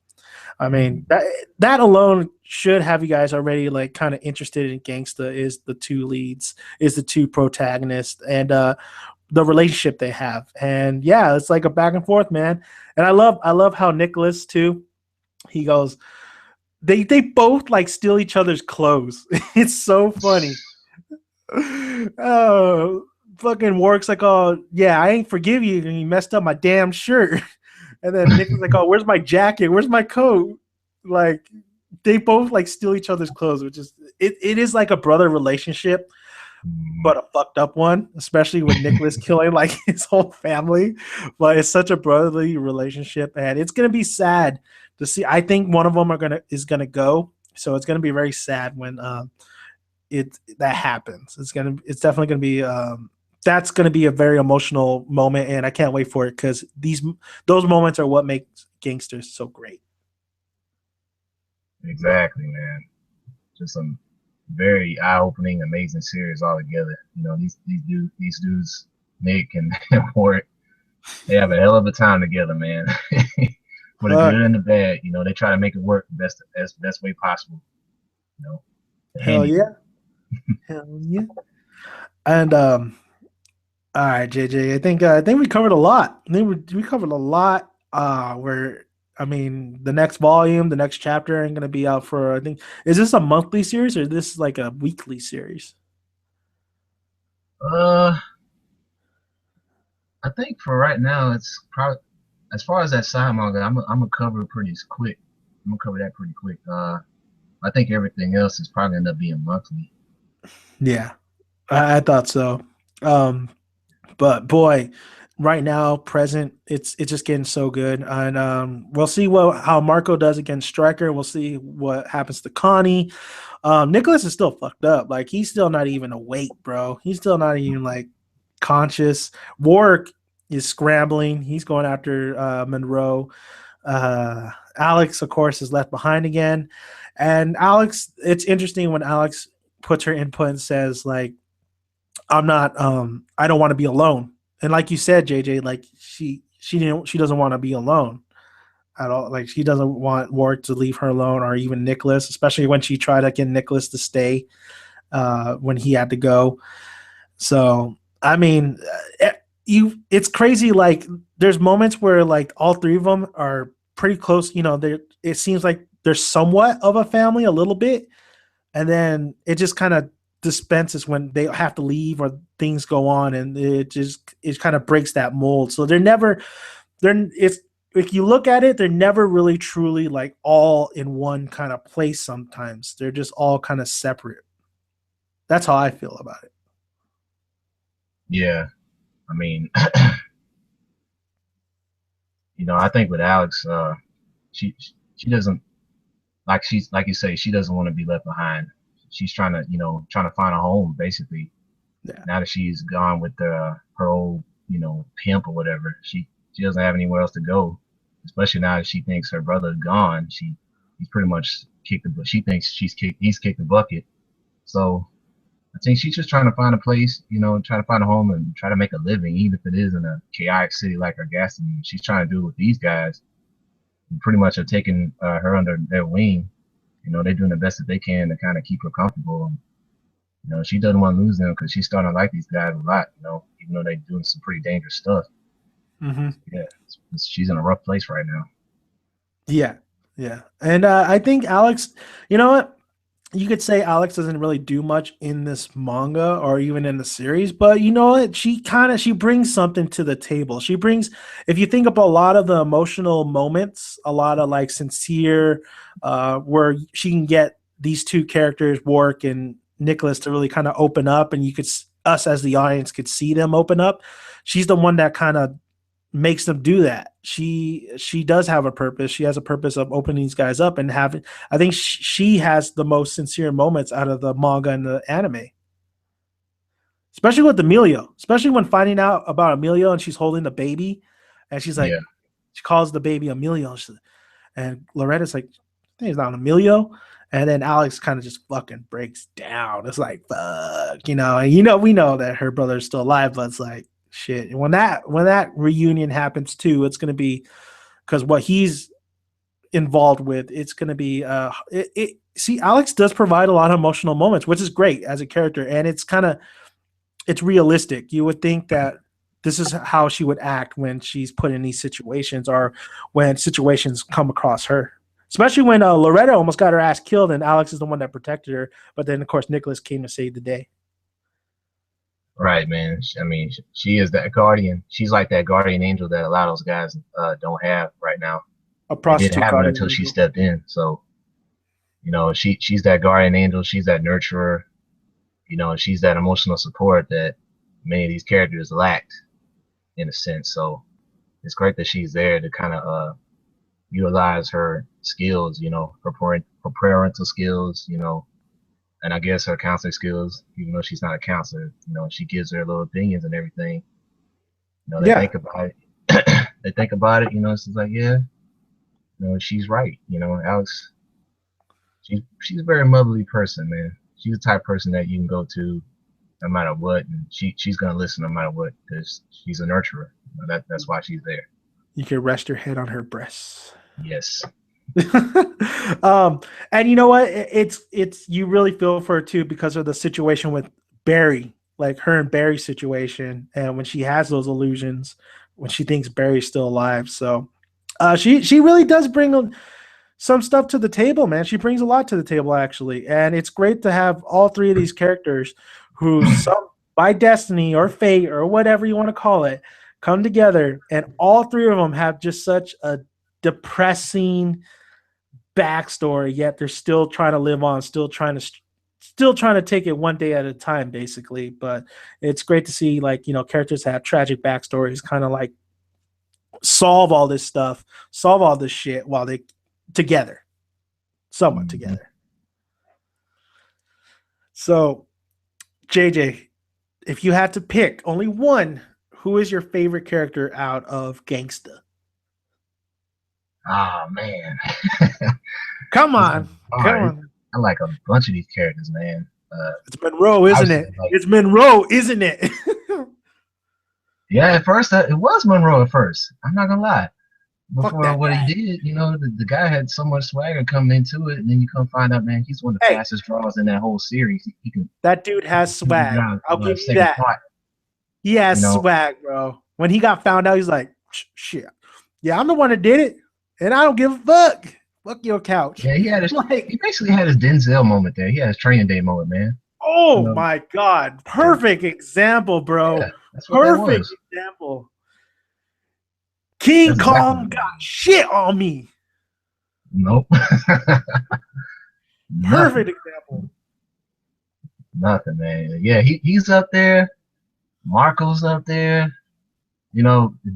I mean, that alone should have you guys already like kind of interested in Gangsta. Is the two leads, is the two protagonists, and the relationship they have. And yeah, it's like a back and forth, man. And I love how Nicholas too. He goes, they both like steal each other's clothes. It's so funny. Oh, fucking Works like, oh yeah, I ain't forgive you, and you messed up my damn shirt. And then Nick was like, oh, where's my jacket? Where's my coat? Like they both like steal each other's clothes, which is it is like a brother relationship, but a fucked up one, especially with Nicholas killing like his whole family. But it's such a brotherly relationship, and it's gonna be sad to see. I think one of them is gonna go, so it's gonna be very sad when it that happens. It's definitely gonna be that's gonna be a very emotional moment, and I can't wait for it because those moments are what makes gangsters so great. Exactly, man. Just some very eye-opening, amazing series altogether. These dudes, Nick and Warwick, they have a hell of a time together, man. For the good Fuck, and the bad, they try to make it work the best way possible. You know, the hell handyman. yeah, hell yeah. And all right, JJ. I think we covered a lot. I think we covered a lot. Where I mean, the next volume, the next chapter ain't gonna be out for. I think is this a monthly series or this is like a weekly series? Uh, I think for right now, it's probably as far as that side manga, I'm gonna cover it pretty quick. I'm gonna cover that pretty quick. I think everything else is probably gonna end up being monthly. Yeah, I thought so. Um, but boy, right now, present, it's just getting so good, and we'll see how Marco does against Striker. We'll see what happens to Connie. Nicholas is still fucked up. Like he's still not even awake, bro. He's still not even like conscious. Warwick is scrambling. He's going after Monroe. Alex, of course, is left behind again. And Alex, it's interesting when Alex puts her input and says like, I'm not I don't want to be alone. And like you said, JJ, like she doesn't want to be alone at all. Like she doesn't want Warwick to leave her alone or even Nicholas, especially when she tried to get Nicholas to stay. when he had to go. So I mean, it's crazy. Like there's moments where like all three of them are pretty close. You know, it seems like they're somewhat of a family a little bit, and then it just kind of dispenses when they have to leave or things go on, and it kind of breaks that mold. So it's if you look at it, they're never really truly like all in one kind of place. Sometimes they're just all kind of separate. That's how I feel about it. Yeah, I mean, I think with Alex, she she doesn't she's like you say, she doesn't want to be left behind. She's trying to trying to find a home basically. Yeah. Now that she's gone with her old pimp or whatever, she doesn't have anywhere else to go. Especially now that she thinks her brother's gone, he's pretty much kicked the. She thinks he's kicked the bucket. So I think she's just trying to find a place, try to find a home and try to make a living, even if it is in a chaotic city like Augusta. She's trying to do it with these guys. Who pretty much are taking her under their wing. They're doing the best that they can to kind of keep her comfortable. And, she doesn't want to lose them because she's starting to like these guys a lot. Even though they're doing some pretty dangerous stuff. Mm-hmm. Yeah, she's in a rough place right now. Yeah, yeah, and I think Alex. You know what? You could say Alex doesn't really do much in this manga or even in the series, but you know what? She brings something to the table. She brings, if you think about a lot of the emotional moments, a lot of like sincere, where she can get these two characters, Worrick and Nicholas, to really kind of open up, and us as the audience could see them open up. She's the one that kind of makes them do that. She does have a purpose. She has a purpose of opening these guys up and having. I think she has the most sincere moments out of the manga and the anime, especially with Emilio. Especially when finding out about Emilio and she's holding the baby, and she's like, Yeah. she calls the baby Emilio, and Loretta's like, I think it's not Emilio. And then Alex kind of just fucking breaks down. It's like, fuck, and we know that her brother's still alive, but it's like, shit. And when that reunion happens too, it's gonna be because what he's involved with, it's gonna be see, Alex does provide a lot of emotional moments, which is great as a character, and it's realistic. You would think that this is how she would act when she's put in these situations or when situations come across her. Especially when Loretta almost got her ass killed and Alex is the one that protected her. But then, of course, Nicholas came to save the day. Right, man. I mean, she is that guardian. She's like that guardian angel that a lot of those guys don't have right now. A They didn't prostitute have it guardian until she angel. stepped in. So, she's that guardian angel. She's that nurturer. She's that emotional support that many of these characters lacked in a sense. So it's great that she's there to kind of utilize her skills, her parental skills, and I guess her counselor skills, even though she's not a counselor, she gives her little opinions and everything. They Yeah, think about it. They think about it, it's just like, yeah, she's right. Alex, she's a very motherly person, man. She's the type of person that you can go to no matter what, and she's gonna listen no matter what because she's a nurturer. That's why she's there. you can rest your head on her breasts. Yes. um, and you know what? It's you really feel for her too because of the situation with Barry, like her and Barry's situation, and when she has those illusions, when she thinks Barry's still alive. So, she really does bring some stuff to the table, man. She brings a lot to the table actually, and it's great to have all three of these characters who, some by destiny or fate or whatever you want to call it, come together, and all three of them have just such a depressing backstory, yet they're still trying to live on, still trying to take it one day at a time, basically. But it's great to see, like, characters have tragic backstories, kind of like solve all this stuff, solve all this shit while they together, somewhat Mm-hmm. together. So, JJ, if you had to pick only one, who is your favorite character out of Gangsta? Oh man. Come on, come on. I like a bunch of these characters, man. It's Monroe, isn't it? It's Monroe, isn't it? Yeah, at first it was Monroe. At first, I'm not gonna lie. Fuck before that what he guy. did, the guy had so much swagger coming into it, and then you come find out, man, he's one of the Hey, fastest draws in that whole series. He can that dude has hit the swag. ground I'll give you second that. thought. He You has know, swag, bro. When he got found out, he's like, shit. Yeah, I'm the one that did it, and I don't give a fuck. Fuck your couch. yeah, he Like, basically had his Denzel moment there. He had his training day moment, man. You oh know, my god, yeah, perfect example, yeah, bro. that's what that Perfect was. example. King That's exactly Kong what got that was. shit on me. Nope, Perfect nothing, example. nothing, man. Yeah, he's up there. Marco's up there.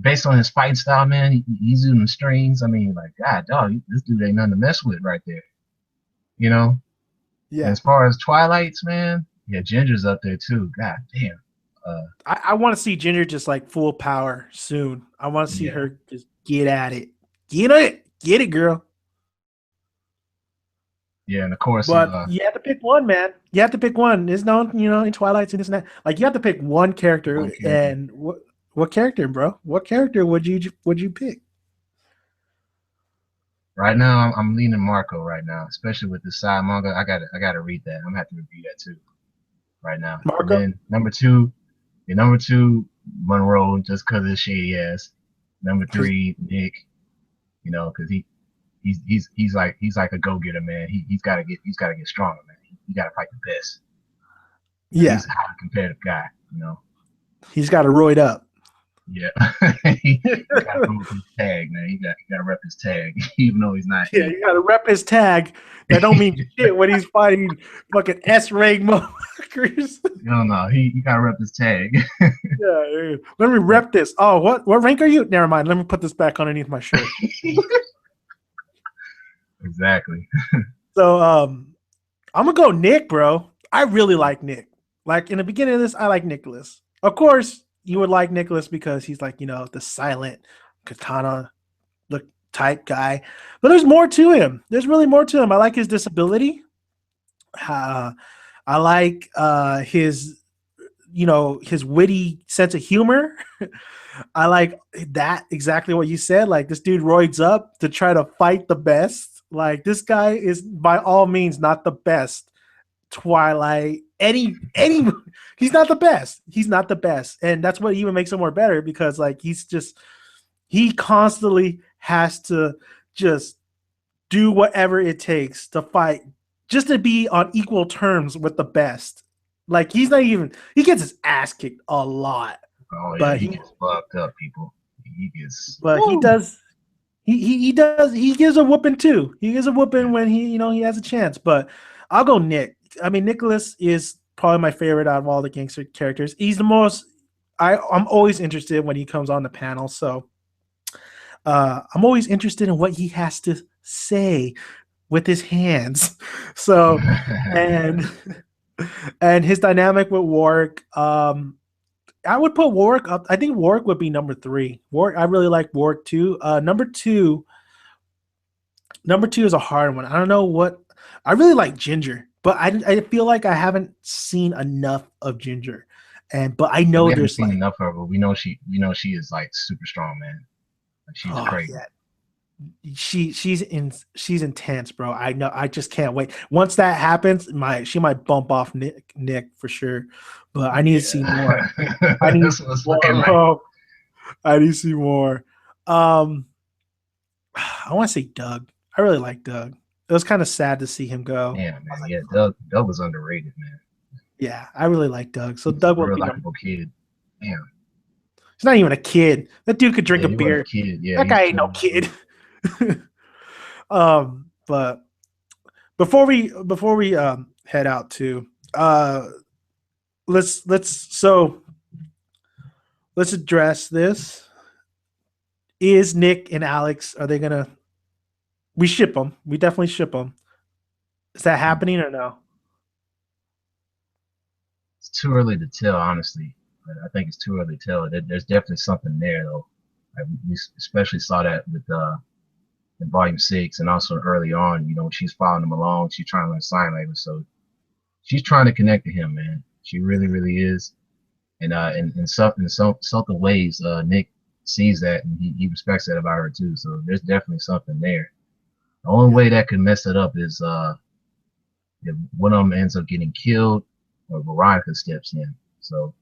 Based on his fight style, man, he's using the strings. I mean, like, God, dog, this dude ain't nothing to mess with right there. You know. And Yeah. as far as Twilights, man, yeah, Ginger's up there too. God damn. Uh, I want to see Ginger just like full power soon. I want to see yeah, her just get at it. Get it. Get it, girl. yeah, and of course, But you have to pick one, man. You have to pick one. There's no, in Twilight and this and that. Like you have to pick one character. one character. And what character, bro? What character would you pick? Right now, I'm leaning Marco right now, especially with the side manga. I gotta read that. I'm gonna have to review that too right now. And Marco? then number two, Monroe, just because of his shady ass. Number Because three, Nick, because he's like a go getter, man. He's gotta get stronger, man. He gotta fight the best. yeah, He's a highly competitive guy. he's got to roid up. Yeah, he got to rep his tag, man. He got to rep his tag, even though he's not Yeah, eight. you got to rep his tag. That don't mean shit when he's fighting fucking S rank motherfuckers. No, he got to rep his tag. Yeah. Let me rep this. Oh, what rank are you? Never mind. Let me put this back underneath my shirt. Exactly. So I'm gonna go Nick, bro. I really like Nick. Like in the beginning of this, I like Nicholas. Of course, you would like Nicholas because he's like, the silent katana look type guy. But there's more to him. There's really more to him. I like his disability. Uh, I like his witty sense of humor. I like that exactly what you said. Like this dude roids up to try to fight the best. Like this guy is by all means not the best. Twilight, any he's not the best. He's not the best. And that's what even makes him more better because like he constantly has to just do whatever it takes to fight just to be on equal terms with the best. Like he gets his ass kicked a lot, Oh yeah, but he he gets fucked up, people. He gets. but he Woo! does he gives a whooping too. He gives a whooping Yeah. when he has a chance. But I'll go Nick. I mean Nicholas is probably my favorite out of all the gangster characters. He's the most I'm always interested when he comes on the panel. So I'm always interested in what he has to say with his hands. So and and his dynamic with Worrick. I would put Worrick up. I think Worrick would be number three. Worrick, I really like Worrick too. Number two is a hard one. I don't know what. I really like Ginger, but I feel like I haven't seen enough of Ginger, but I Yeah, know we haven't there's seen like, enough of her, but we know she is like super strong, man. Like she's oh crazy. yeah, she's intense, bro. I know. I just can't wait. Once that happens, she might bump off Nick for sure. But I need to see more. Yeah, I need to that's see what it's more, looking like. bro. I need to see more. Um, I want to say Doug. I really like Doug. It was kind of sad to see him go. Yeah, I was man. like, Yeah, Doug was underrated, man. yeah, I really like Doug. So He was a Doug will real be number. likable kid. Damn. He's not even a kid. That dude could drink Yeah, a he wasn't a beer. kid. Yeah, That he's guy ain't no 20 years kid. old. But before we head out to let's let's address this. Is Nick and Alex, are they gonna, we ship them? We definitely ship them. Is that happening or no? It's too early to tell, honestly. I think it's too early to tell. There's definitely something there, though. We especially saw that with in Volume 6, and also early on. She's following him along. She's trying to learn sign language, so she's trying to connect to him, man. She really, really is. And in some ways, Nick. sees that and he respects that about her too. So there's definitely something there. The only Yeah. way that could mess it up is if one of them ends up getting killed or Veronica steps in. So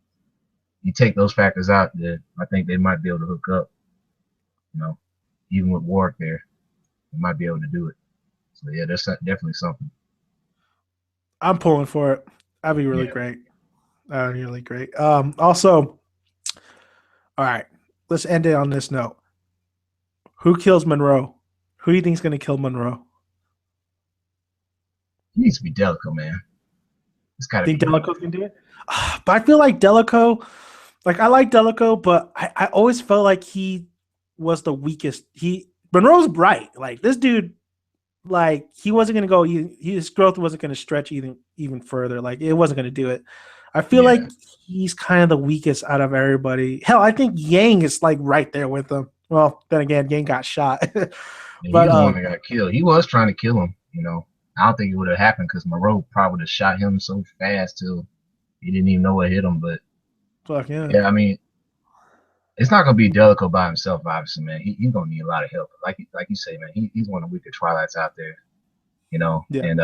you take those factors out, then I think they might be able to hook up. You know, even with Worrick there, they might be able to do it. So yeah, that's definitely something. I'm pulling for it. That'd be really Yeah, great. That'd be really great. Also, all right, let's end it on this note. Who kills Monroe? Who do you think is going to kill Monroe? he needs to be Delico, man. It's got to Think be him. Delico's going to do it? But I feel like Delico, like I like Delico, but I always felt like he was the weakest. Monroe's bright. Like this dude, like he wasn't going to go. His growth wasn't going to stretch even further. Like it wasn't going to do it. I feel like Yeah, he's kind of the weakest out of everybody. Hell, I think Yang is like right there with him. Well, then again, Yang got shot. and But he's the one that got killed. He was trying to kill him. You know, I don't think it would have happened because Monroe probably would have shot him so fast till he didn't even know what hit him. But fuck yeah. yeah, I mean, it's not gonna be Delico by himself, obviously, man. He's gonna need a lot of help. Like you say, man, he's one of the weaker Twilights out there. You know, Yeah. and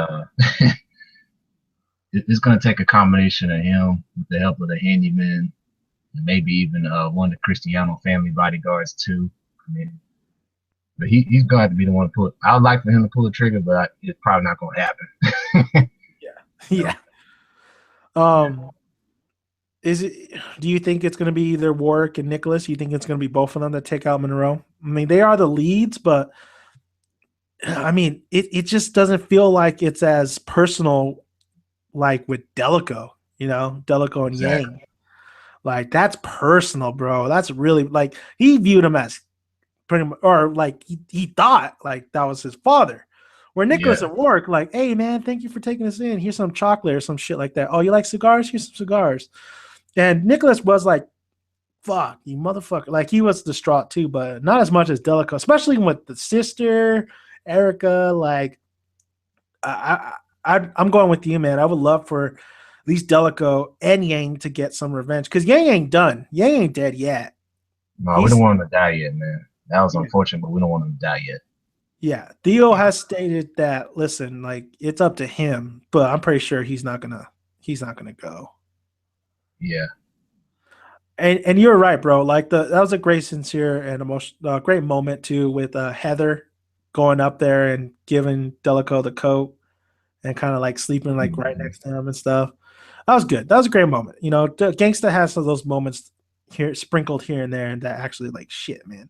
it's gonna take a combination of him with the help of the handyman and maybe even one of the Cristiano family bodyguards too. I mean, but he's gonna have to be the one to pull. I would like for him to pull the trigger, but it's probably not gonna happen. Yeah. Yeah. Um, is it? Do you think it's going to be either Warwick and Nicholas? You think it's going to be both of them that take out Monroe? I mean, they are the leads, but I mean, it just doesn't feel like it's as personal like with Delico. You know, Delico and Exactly. Yang. Like that's personal, bro. That's really like he viewed him as pretty much, or like he thought like that was his father. Where Nicholas Yeah. at work, like, hey man, thank you for taking us in. Here's some chocolate or some shit like that. Oh, you like cigars? Here's some cigars. And Nicholas was like, fuck, you motherfucker. Like he was distraught too, but not as much as Delico, especially with the sister, Erica. Like I'm going with you, man. I would love for at least Delico and Yang to get some revenge. Because Yang ain't done. Yang ain't dead yet. No, we don't He's want him to die yet, man. That was yeah. unfortunate, but we don't want him to die yet. Yeah, Theo has stated that. Listen, like it's up to him, but I'm pretty sure he's not gonna go. Yeah. And you're right, bro. Like that was a great, sincere, and emotional, great moment too with Heather going up there and giving Delico the coat and kind of like sleeping like right Mm-hmm. next to him and stuff. That was good. That was a great moment. You know, Gangsta has some of those moments here sprinkled here and there, and that actually like shit, man.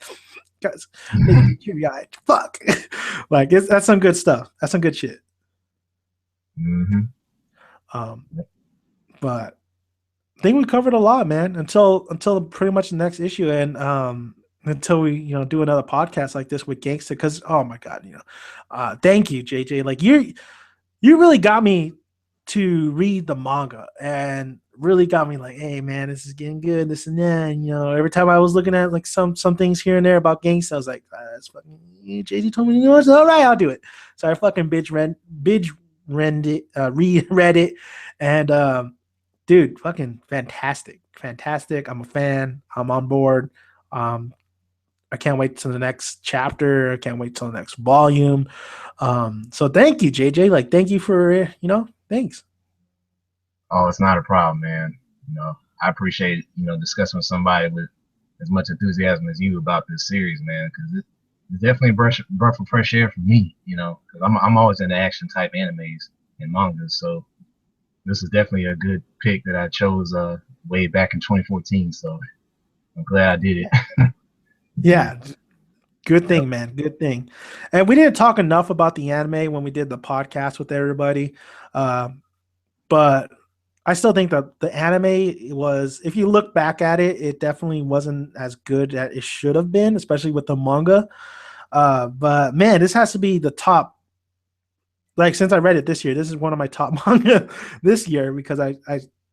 Guys, make me teary eyed. Fuck, like that's some good stuff. That's some good shit. Mm-hmm. Um, but I think we covered a lot, man. Until pretty much the next issue, and until we do another podcast like this with Gangsta, because oh my god, thank you, JJ. Like you really got me to read the manga and really got me like, hey man, this is getting good, this and that. And, every time I was looking at like some things here and there about Gangsta, I was like, that's fucking JJ told me, all right, I'll do it. So I fucking read it, reread it, and dude, fucking fantastic. Fantastic. I'm a fan. I'm on board. Um, I can't wait till the next chapter. I can't wait till the next volume. So thank you, JJ. Like, thank you for, thanks. Oh, it's not a problem, man. You know, I appreciate discussing with somebody with as much enthusiasm as you about this series, man, because it's definitely a breath of fresh air for me. You know, because I'm always into action type animes and mangas, so this is definitely a good pick that I chose way back in 2014. So I'm glad I did it. Yeah. Good Yep. thing, man. Good thing. And we didn't talk enough about the anime when we did the podcast with everybody. But I still think that the anime was, if you look back at it, it definitely wasn't as good as it should have been, especially with the manga. But man, this has to be the top. Like since I read it this year, this is one of my top manga this year because I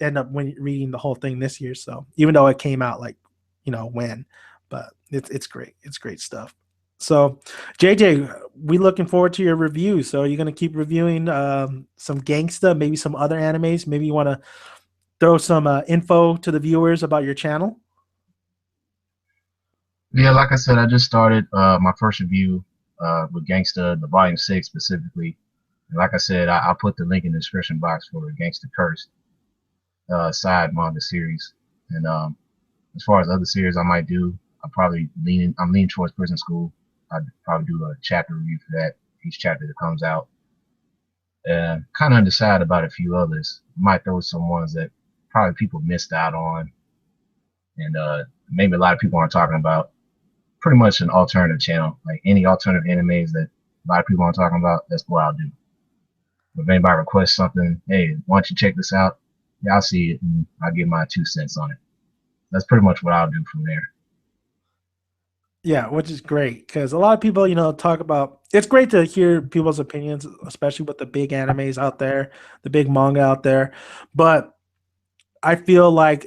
end up reading the whole thing this year. So even though it came out like when, but it's great. It's great stuff. So JJ, we looking forward to your review. So you're gonna keep reviewing some Gangsta, maybe some other animes. Maybe you want to throw some info to the viewers about your channel. Yeah, like I said, I just started my first review with Gangsta, the Volume 6 specifically. And like I said, I'll put the link in the description box for Gangsta Curse side manga series. And as far as other series I might do, I'm leaning towards Prison School. I'd probably do a chapter review for that, each chapter that comes out. Kind of undecided about a few others. Might throw some ones that probably people missed out on, and maybe a lot of people aren't talking about. Pretty much an alternative channel, like any alternative animes that a lot of people aren't talking about. That's what I'll do. If anybody requests something, hey, why don't you check this out? Yeah, I'll see it and I'll give my 2 cents on it. That's pretty much what I'll do from there. Yeah, which is great because a lot of people, talk about. It's great to hear people's opinions, especially with the big animes out there, the big manga out there. But I feel like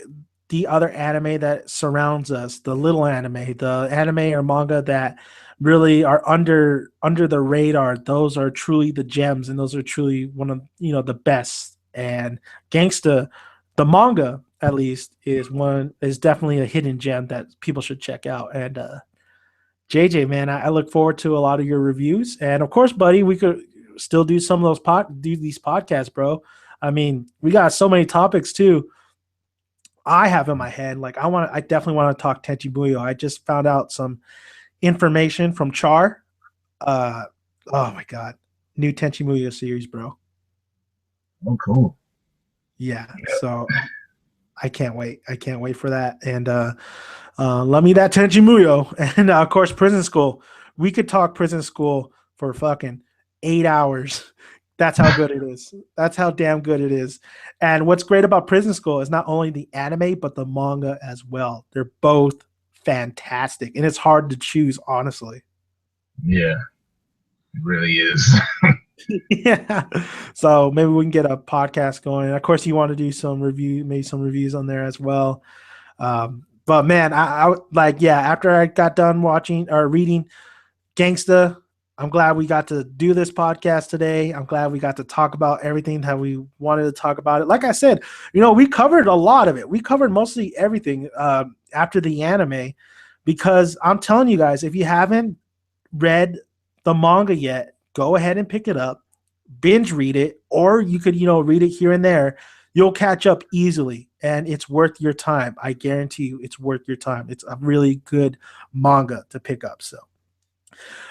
the other anime that surrounds us, the little anime, the anime or manga that really are under the radar, those are truly the gems, and those are truly one of the best. And Gangsta, the manga at least, is definitely a hidden gem that people should check out. And JJ, man, I look forward to a lot of your reviews, and of course, buddy, we could still do some of those do these podcasts, bro. I mean, we got so many topics too. I have in my head. Like I definitely want to talk Tenchi Muyo. I just found out some information from Char. Uh, oh my god, new Tenchi Muyo series, bro. Oh, cool. Yeah, so I can't wait. I can't wait for that. And love me that Tenchi Muyo, and of course, Prison School. We could talk Prison School for fucking 8 hours. That's how good it is. That's how damn good it is. And what's great about Prison School is not only the anime, but the manga as well. They're both fantastic. And it's hard to choose, honestly. Yeah, it really is. Yeah. So maybe we can get a podcast going. And of course, you want to do maybe some reviews on there as well. But man, I like, yeah, after I got done watching or reading Gangsta, I'm glad we got to do this podcast today. I'm glad we got to talk about everything that we wanted to talk about it. Like I said, we covered a lot of it. We covered mostly everything after the anime, because I'm telling you guys, if you haven't read the manga yet, go ahead and pick it up, binge read it, or you could, read it here and there. You'll catch up easily, and it's worth your time. I guarantee you it's worth your time. It's a really good manga to pick up. So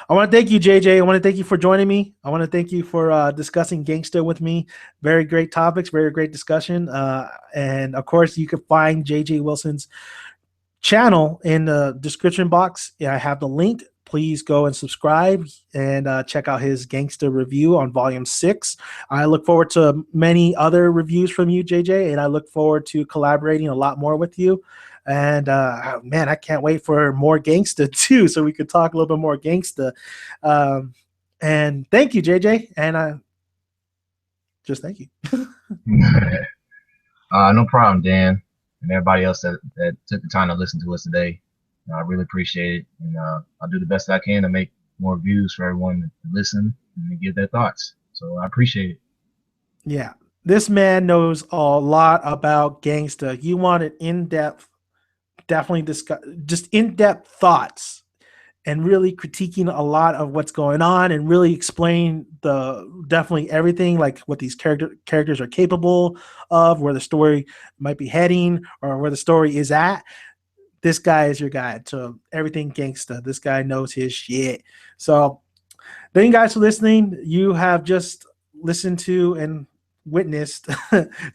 I want to thank you, JJ. I want to thank you for joining me. I want to thank you for discussing Gangsta with me. Very great topics, very great discussion. And of course, you can find JJ Wilson's channel in the description box. Yeah, I have the link. Please go and subscribe and check out his Gangsta review on Volume 6. I look forward to many other reviews from you, JJ, and I look forward to collaborating a lot more with you. And man, I can't wait for more Gangsta too, so we could talk a little bit more Gangsta. And thank you, JJ. And just thank you. No problem, Dan, and everybody else that took the time to listen to us today. I really appreciate it, and I'll do the best I can to make more views for everyone to listen and give their thoughts. So I appreciate it. Yeah, this man knows a lot about Gangsta. You want an in-depth, definitely discuss just in-depth thoughts and really critiquing a lot of what's going on and really explain definitely everything, like what these characters are capable of, where the story might be heading, or where the story is at. This guy is your guy to everything Gangsta. This guy knows his shit. So thank you guys for listening. You have just listened to and witnessed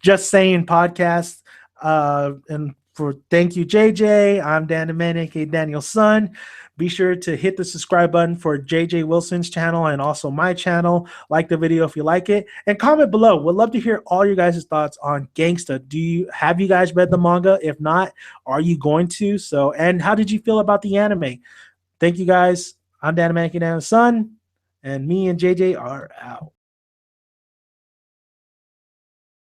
Just Saying podcast. And for thank you, JJ. I'm Dan Domenic, Daniel's son. Be sure to hit the subscribe button for JJ Wilson's channel and also my channel. Like the video if you like it, and comment below. We'd love to hear all your guys' thoughts on Gangsta. Have you guys read the manga? If not, are you going to? So, and how did you feel about the anime? Thank you guys. I'm Dan Domenic, Daniel's son, and me and JJ are out.